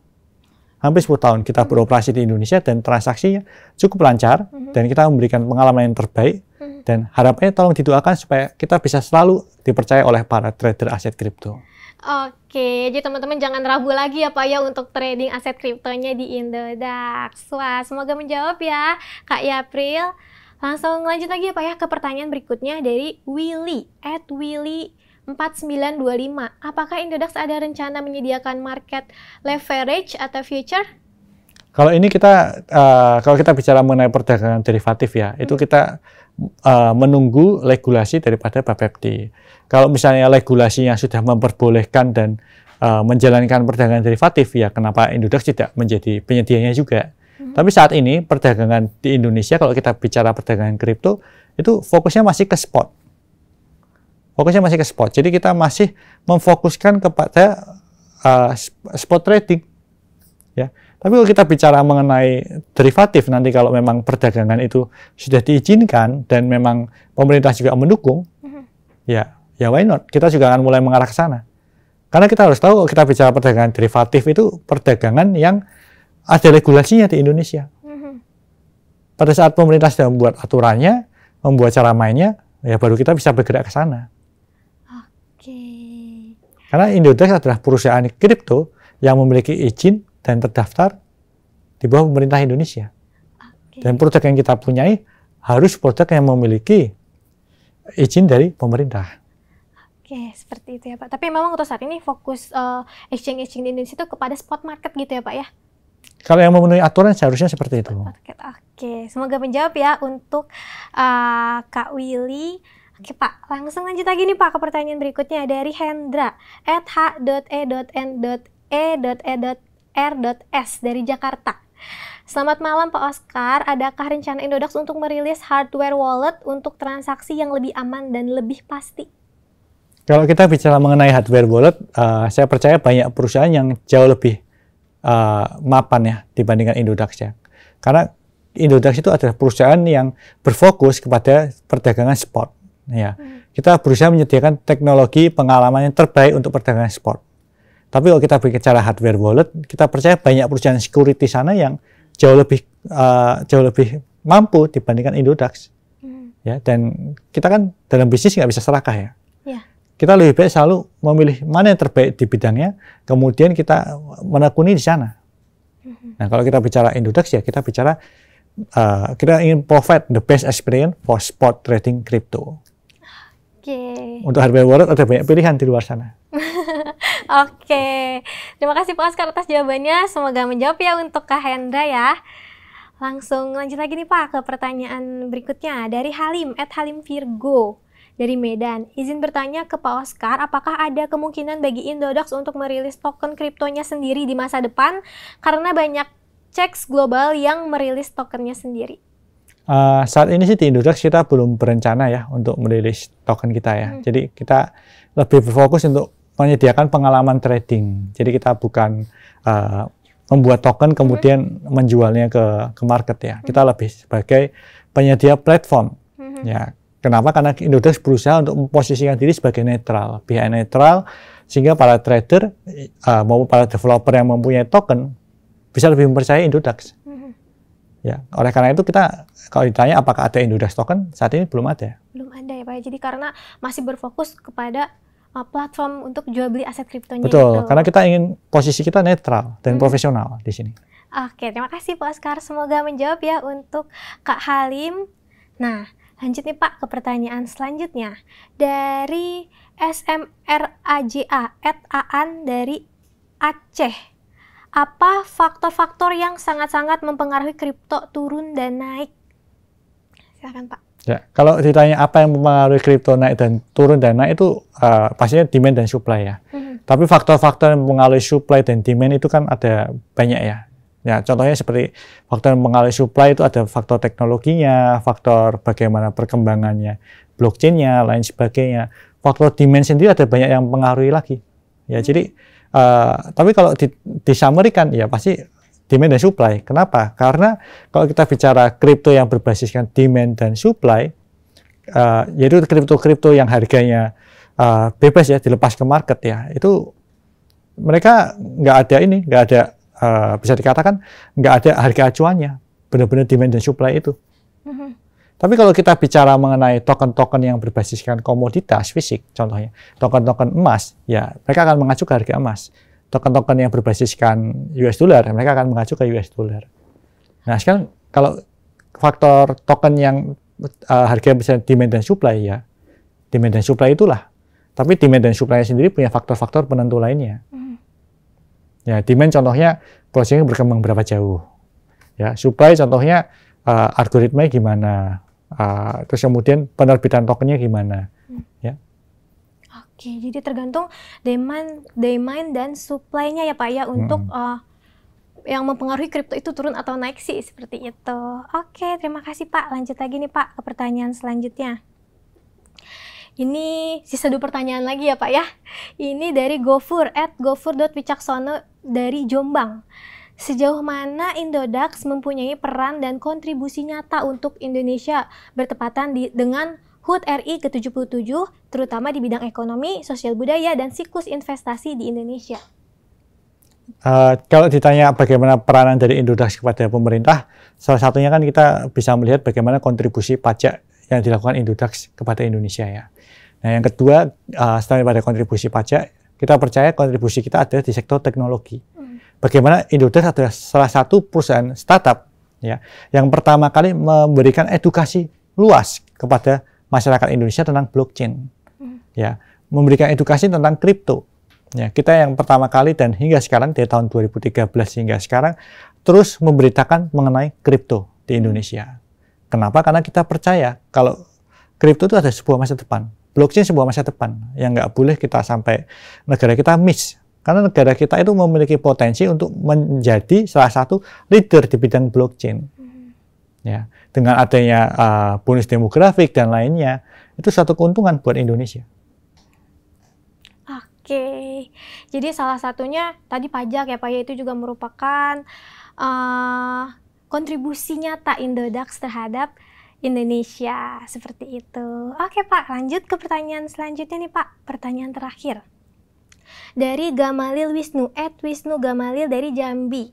Hampir 10 tahun kita beroperasi di Indonesia dan transaksinya cukup lancar dan kita memberikan pengalaman yang terbaik dan harapannya tolong didoakan supaya kita bisa selalu dipercaya oleh para trader aset kripto. Oke, jadi teman-teman jangan ragu lagi ya Pak ya untuk trading aset kriptonya di Indodax. Wah, semoga menjawab ya Kak Yapril. Langsung lanjut lagi ya Pak ya ke pertanyaan berikutnya dari Willy @willy4925. Apakah Indodax ada rencana menyediakan market leverage atau future? Kalau ini kalau kita bicara mengenai perdagangan derivatif ya, itu kita menunggu regulasi daripada Bapepti. Kalau misalnya regulasinya sudah memperbolehkan dan menjalankan perdagangan derivatif, ya kenapa Indodax tidak menjadi penyedianya juga. Tapi saat ini perdagangan di Indonesia, kalau kita bicara perdagangan kripto, itu fokusnya masih ke spot. Jadi kita masih memfokuskan kepada spot trading. Ya. Tapi kalau kita bicara mengenai derivatif, nanti kalau memang perdagangan itu sudah diizinkan dan memang pemerintah juga mendukung, ya why not? Kita juga akan mulai mengarah ke sana. Karena kita harus tahu, kita bicara perdagangan derivatif itu perdagangan yang ada regulasinya di Indonesia. Pada saat pemerintah sudah membuat aturannya, membuat cara mainnya, ya baru kita bisa bergerak ke sana. Karena Indodax adalah perusahaan kripto yang memiliki izin dan terdaftar di bawah pemerintah Indonesia. Dan produk yang kita punyai harus produk yang memiliki izin dari pemerintah. Oke, seperti itu ya Pak. Tapi memang untuk saat ini fokus exchange di Indonesia itu kepada spot market gitu ya Pak ya? Kalau yang memenuhi aturan seharusnya seperti itu. Oke, semoga menjawab ya untuk Kak Willy. Oke Pak, langsung lanjut lagi nih Pak ke pertanyaan berikutnya dari Hendra @h.e.n.e.e.r.s dari Jakarta. Selamat malam Pak Oscar, adakah rencana Indodax untuk merilis hardware wallet untuk transaksi yang lebih aman dan lebih pasti? Kalau kita bicara mengenai hardware wallet, saya percaya banyak perusahaan yang jauh lebih mapan ya dibandingkan Indodax ya. Karena Indodax itu adalah perusahaan yang berfokus kepada perdagangan spot. Ya, kita berusaha menyediakan teknologi pengalaman yang terbaik untuk perdagangan spot. Tapi kalau kita bicara hardware wallet, kita percaya banyak perusahaan security sana yang jauh lebih mampu dibandingkan Indodax. Ya, dan kita kan dalam bisnis nggak bisa serakah ya. Kita lebih baik selalu memilih mana yang terbaik di bidangnya, kemudian kita menekuni di sana. Nah, kalau kita bicara Indodax ya, kita bicara kita ingin provide the best experience for spot trading crypto. Untuk hardware wallet ada banyak pilihan di luar sana. Oke, terima kasih Pak Oscar atas jawabannya. Semoga menjawab ya untuk Kak Hendra ya. Langsung lanjut lagi nih Pak ke pertanyaan berikutnya dari Halim @halimvirgo dari Medan. Izin bertanya ke Pak Oscar, apakah ada kemungkinan bagi Indodax untuk merilis token kriptonya sendiri di masa depan karena banyak CEX global yang merilis tokennya sendiri? Saat ini sih di Indodax kita belum berencana ya untuk merilis token kita ya. Jadi kita lebih berfokus untuk menyediakan pengalaman trading. Jadi kita bukan membuat token kemudian menjualnya ke market ya. Kita lebih sebagai penyedia platform. Ya. Kenapa? Karena Indodax berusaha untuk memposisikan diri sebagai netral, pihak netral, sehingga para trader maupun para developer yang mempunyai token bisa lebih mempercayai Indodax. Ya, oleh karena itu kita kalau ditanya apakah ada Indodax token, saat ini belum ada. Belum ada ya Pak. Jadi karena masih berfokus kepada platform untuk jual beli aset kriptonya. Betul, gitu. Karena kita ingin posisi kita netral dan profesional di sini. Oke, terima kasih Pak Oscar. Semoga menjawab ya untuk Kak Halim. Nah, lanjut nih Pak ke pertanyaan selanjutnya dari SMRAJA @aan dari Aceh. Apa faktor-faktor yang sangat-sangat mempengaruhi kripto turun dan naik? Silakan Pak. Ya, kalau ditanya apa yang mempengaruhi kripto naik dan turun dan naik itu pastinya demand dan supply ya. Tapi faktor-faktor yang mempengaruhi supply dan demand itu kan ada banyak ya. Ya, contohnya seperti faktor yang mempengaruhi supply itu ada faktor teknologinya, faktor bagaimana perkembangannya, blockchain-nya, lain sebagainya. Faktor demand sendiri ada banyak yang mempengaruhi lagi. Ya, jadi Tapi kalau disamarikan ya pasti demand dan supply. Kenapa? Karena kalau kita bicara kripto yang berbasiskan demand dan supply, yaitu kripto-kripto yang harganya bebas ya, dilepas ke market ya, itu mereka nggak ada bisa dikatakan nggak ada harga acuannya, benar-benar demand dan supply itu. Tapi kalau kita bicara mengenai token-token yang berbasiskan komoditas fisik, contohnya token-token emas, ya mereka akan mengacu ke harga emas. Token-token yang berbasiskan US dollar, mereka akan mengacu ke US dollar. Nah, sekarang kalau faktor token yang harga besar demand dan supply, ya demand dan supply itulah. Tapi demand dan supply sendiri punya faktor-faktor penentu lainnya. Ya, demand contohnya blockchain berkembang berapa jauh. Ya, supply contohnya algoritma gimana. Terus kemudian penerbitan tokennya gimana. Ya. Oke, jadi tergantung demand dan supply-nya ya Pak ya untuk yang mempengaruhi kripto itu turun atau naik sih seperti itu. Oke, terima kasih Pak. Lanjut lagi nih Pak ke pertanyaan selanjutnya. Ini sisa 2 pertanyaan lagi ya Pak ya. Ini dari Gofur @gofur.wicaksono dari Jombang. Sejauh mana Indodax mempunyai peran dan kontribusi nyata untuk Indonesia bertepatan dengan HUT RI ke-77, terutama di bidang ekonomi, sosial budaya, dan siklus investasi di Indonesia? Kalau ditanya bagaimana peranan dari Indodax kepada pemerintah, salah satunya kan kita bisa melihat bagaimana kontribusi pajak yang dilakukan Indodax kepada Indonesia ya. Nah, yang kedua, setelah pada kontribusi pajak, kita percaya kontribusi kita ada di sektor teknologi. Bagaimana Indodax adalah salah satu perusahaan startup ya, yang pertama kali memberikan edukasi luas kepada masyarakat Indonesia tentang blockchain. Ya, memberikan edukasi tentang kripto. Ya, kita yang pertama kali dan hingga sekarang dari tahun 2013 hingga sekarang terus memberitakan mengenai kripto di Indonesia. Kenapa? Karena kita percaya kalau kripto itu ada sebuah masa depan. Blockchain sebuah masa depan yang nggak boleh kita sampai negara kita miss. Karena negara kita itu memiliki potensi untuk menjadi salah satu leader di bidang blockchain. Ya, dengan adanya bonus demografik dan lainnya, itu satu keuntungan buat Indonesia. Oke, jadi salah satunya tadi pajak ya Pak ya, itu juga merupakan kontribusi nyata Indodax terhadap Indonesia, seperti itu. Oke Pak, lanjut ke pertanyaan selanjutnya nih Pak, pertanyaan terakhir. Dari Gamalil Wisnu, @Wisnu Gamalil dari Jambi.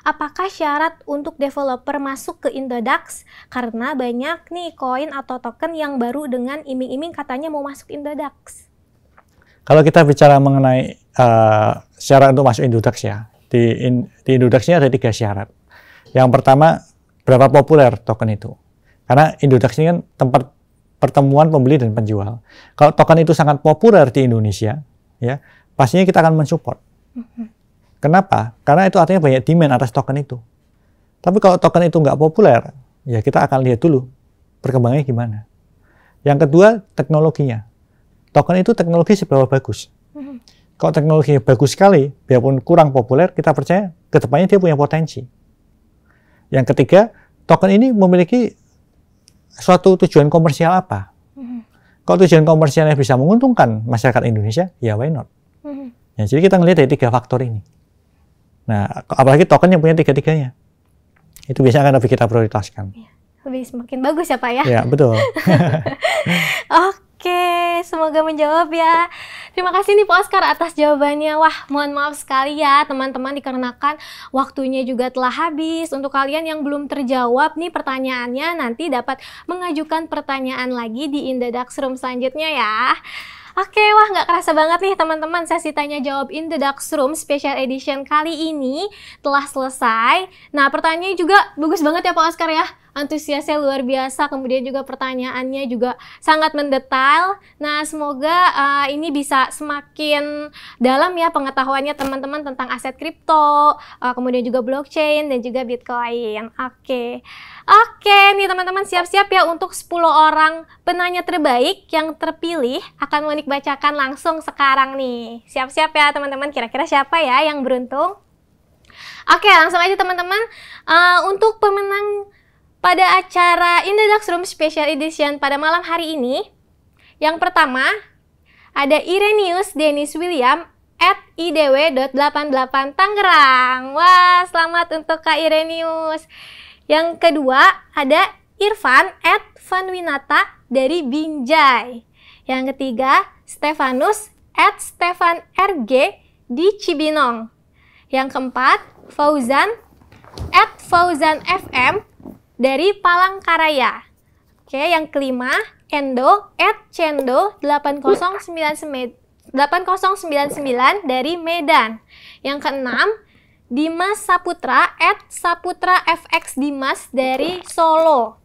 Apakah syarat untuk developer masuk ke Indodax? Karena banyak nih koin atau token yang baru dengan iming-iming katanya mau masuk Indodax. Kalau kita bicara mengenai syarat untuk masuk Indodax ya, di Indodax ini ada 3 syarat. Yang pertama, berapa populer token itu. Karena Indodax ini kan tempat pertemuan pembeli dan penjual. Kalau token itu sangat populer di Indonesia, ya pastinya kita akan mensupport. Kenapa? Karena itu artinya banyak demand atas token itu. Tapi kalau token itu nggak populer, ya kita akan lihat dulu perkembangannya gimana. Yang kedua, teknologinya. Token itu teknologi seberapa bagus. Kalau teknologinya bagus sekali, biarpun kurang populer, kita percaya ke depannya dia punya potensi. Yang ketiga, token ini memiliki suatu tujuan komersial apa. Kalau tujuan komersialnya bisa menguntungkan masyarakat Indonesia, ya why not? Ya, jadi kita ngelihat dari 3 faktor ini. Nah, apalagi token yang punya 3-tiganya. Itu biasanya akan lebih kita prioritaskan. Lebih semakin bagus ya Pak ya? Ya, betul. Oke, semoga menjawab ya. Terima kasih nih Pak Oscar atas jawabannya. Wah, mohon maaf sekali ya teman-teman dikarenakan waktunya juga telah habis. Untuk kalian yang belum terjawab nih pertanyaannya, nanti dapat mengajukan pertanyaan lagi di Indodax Room selanjutnya ya. Oke, wah nggak kerasa banget nih teman-teman, sesi tanya jawab Indodax Room Special Edition kali ini telah selesai. Nah, pertanyaannya juga bagus banget ya Pak Oscar ya. Antusiasnya luar biasa, kemudian juga pertanyaannya juga sangat mendetail. Nah, semoga ini bisa semakin dalam ya pengetahuannya teman-teman tentang aset kripto, kemudian juga blockchain dan juga Bitcoin. Oke nih teman-teman, siap-siap ya untuk 10 orang penanya terbaik yang terpilih akan Monik bacakan langsung sekarang nih. Siap-siap ya teman-teman, kira-kira siapa ya yang beruntung? Oke, langsung aja teman-teman. Untuk pemenang pada acara Indodax Room Special Edition pada malam hari ini, yang pertama ada Irenius Dennis William @idw.88 Tangerang. Wah, selamat untuk Kak Irenius. Yang kedua ada Irfan @Vanwinata dari Binjai. Yang ketiga Stefanus @StefanRG di Cibinong. Yang keempat Fauzan @FauzanFM dari Palangkaraya. Oke, yang kelima Endo @Cendo8099 dari Medan. Yang keenam Dimas Saputra @SaputraFXDimas dari Solo.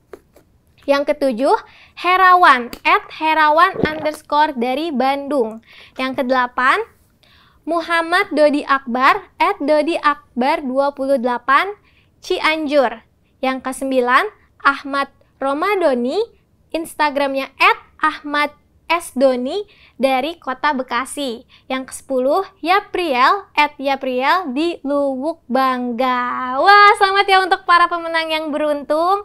Yang ketujuh Herawan @Herawan_ dari Bandung. Yang kedelapan Muhammad Dodi Akbar @DodiAkbar28 Cianjur. Yang kesembilan Ahmad Romadoni, Instagramnya @AhmadSdoni dari Kota Bekasi. Yang ke-10 Yapriel @Yapriel di Luwuk Bangga. Wah, selamat ya untuk para pemenang yang beruntung.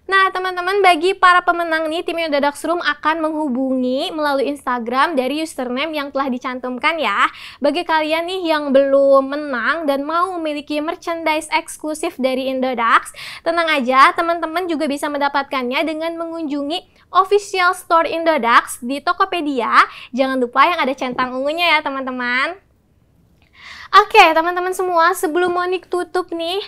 Nah, teman-teman, bagi para pemenang nih, tim Indah Daxroom akan menghubungi melalui Instagram dari username yang telah dicantumkan ya. Bagi kalian nih yang belum menang dan mau memiliki merchandise eksklusif dari Indodax, tenang aja, teman-teman juga bisa mendapatkannya dengan mengunjungi official store Indodax di Tokopedia. Jangan lupa yang ada centang ungunya ya, teman-teman. Oke, teman-teman semua, sebelum Monik tutup nih,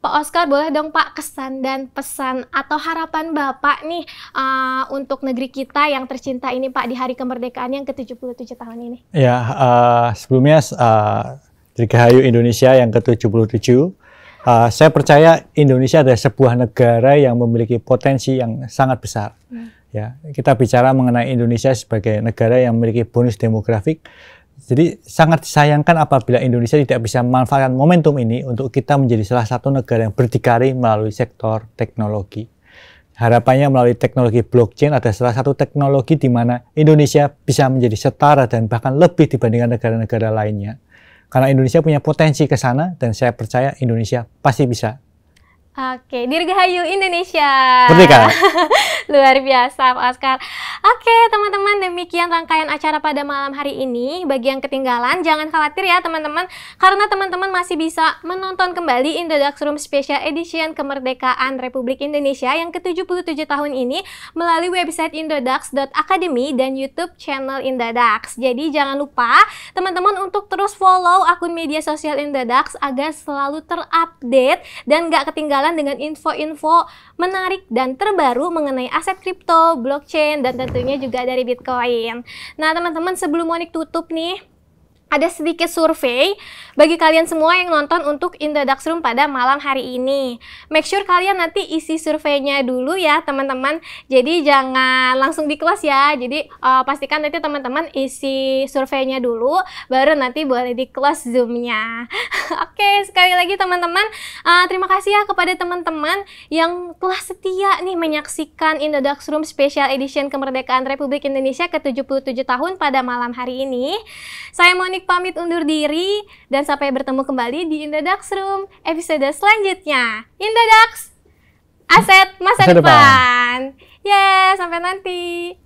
Pak Oscar, boleh dong Pak kesan dan pesan atau harapan Bapak nih untuk negeri kita yang tercinta ini Pak di hari kemerdekaan yang ke-77 tahun ini. Ya, sebelumnya Dirgahayu Indonesia yang ke-77. Saya percaya Indonesia adalah sebuah negara yang memiliki potensi yang sangat besar. Ya, kita bicara mengenai Indonesia sebagai negara yang memiliki bonus demografik. Jadi sangat disayangkan apabila Indonesia tidak bisa memanfaatkan momentum ini untuk kita menjadi salah satu negara yang berdikari melalui sektor teknologi. Harapannya melalui teknologi blockchain ada salah satu teknologi di mana Indonesia bisa menjadi setara dan bahkan lebih dibandingkan negara-negara lainnya. Karena Indonesia punya potensi ke sana dan saya percaya Indonesia pasti bisa. Oke, Dirgahayu Indonesia. Merdeka. Luar biasa Pak Oscar. Oke, teman-teman, demikian rangkaian acara pada malam hari ini. Bagi yang ketinggalan, jangan khawatir ya teman-teman, karena teman-teman masih bisa menonton kembali Indodaxroom Special Edition Kemerdekaan Republik Indonesia yang ke-77 tahun ini melalui website indodax.academy dan YouTube channel Indodax. Jadi jangan lupa teman-teman untuk terus follow akun media sosial Indodax agar selalu terupdate dan gak ketinggalan dengan info-info menarik dan terbaru mengenai aset kripto, blockchain, dan tentunya juga dari Bitcoin. Nah, teman-teman, sebelum Monik tutup nih, ada sedikit survei bagi kalian semua yang nonton untuk Indodaxroom pada malam hari ini. Make sure kalian nanti isi surveinya dulu ya teman-teman. Jadi jangan langsung di kelas ya. Jadi pastikan nanti teman-teman isi surveinya dulu, baru nanti boleh di kelas Zoom-nya. Oke, sekali lagi teman-teman, terima kasih ya kepada teman-teman yang telah setia nih menyaksikan Indodaxroom Special Edition Kemerdekaan Republik Indonesia ke-77 tahun pada malam hari ini. Saya Monik pamit undur diri dan sampai bertemu kembali di Indodaxroom episode selanjutnya. Indodax, aset masa depan. Sampai nanti.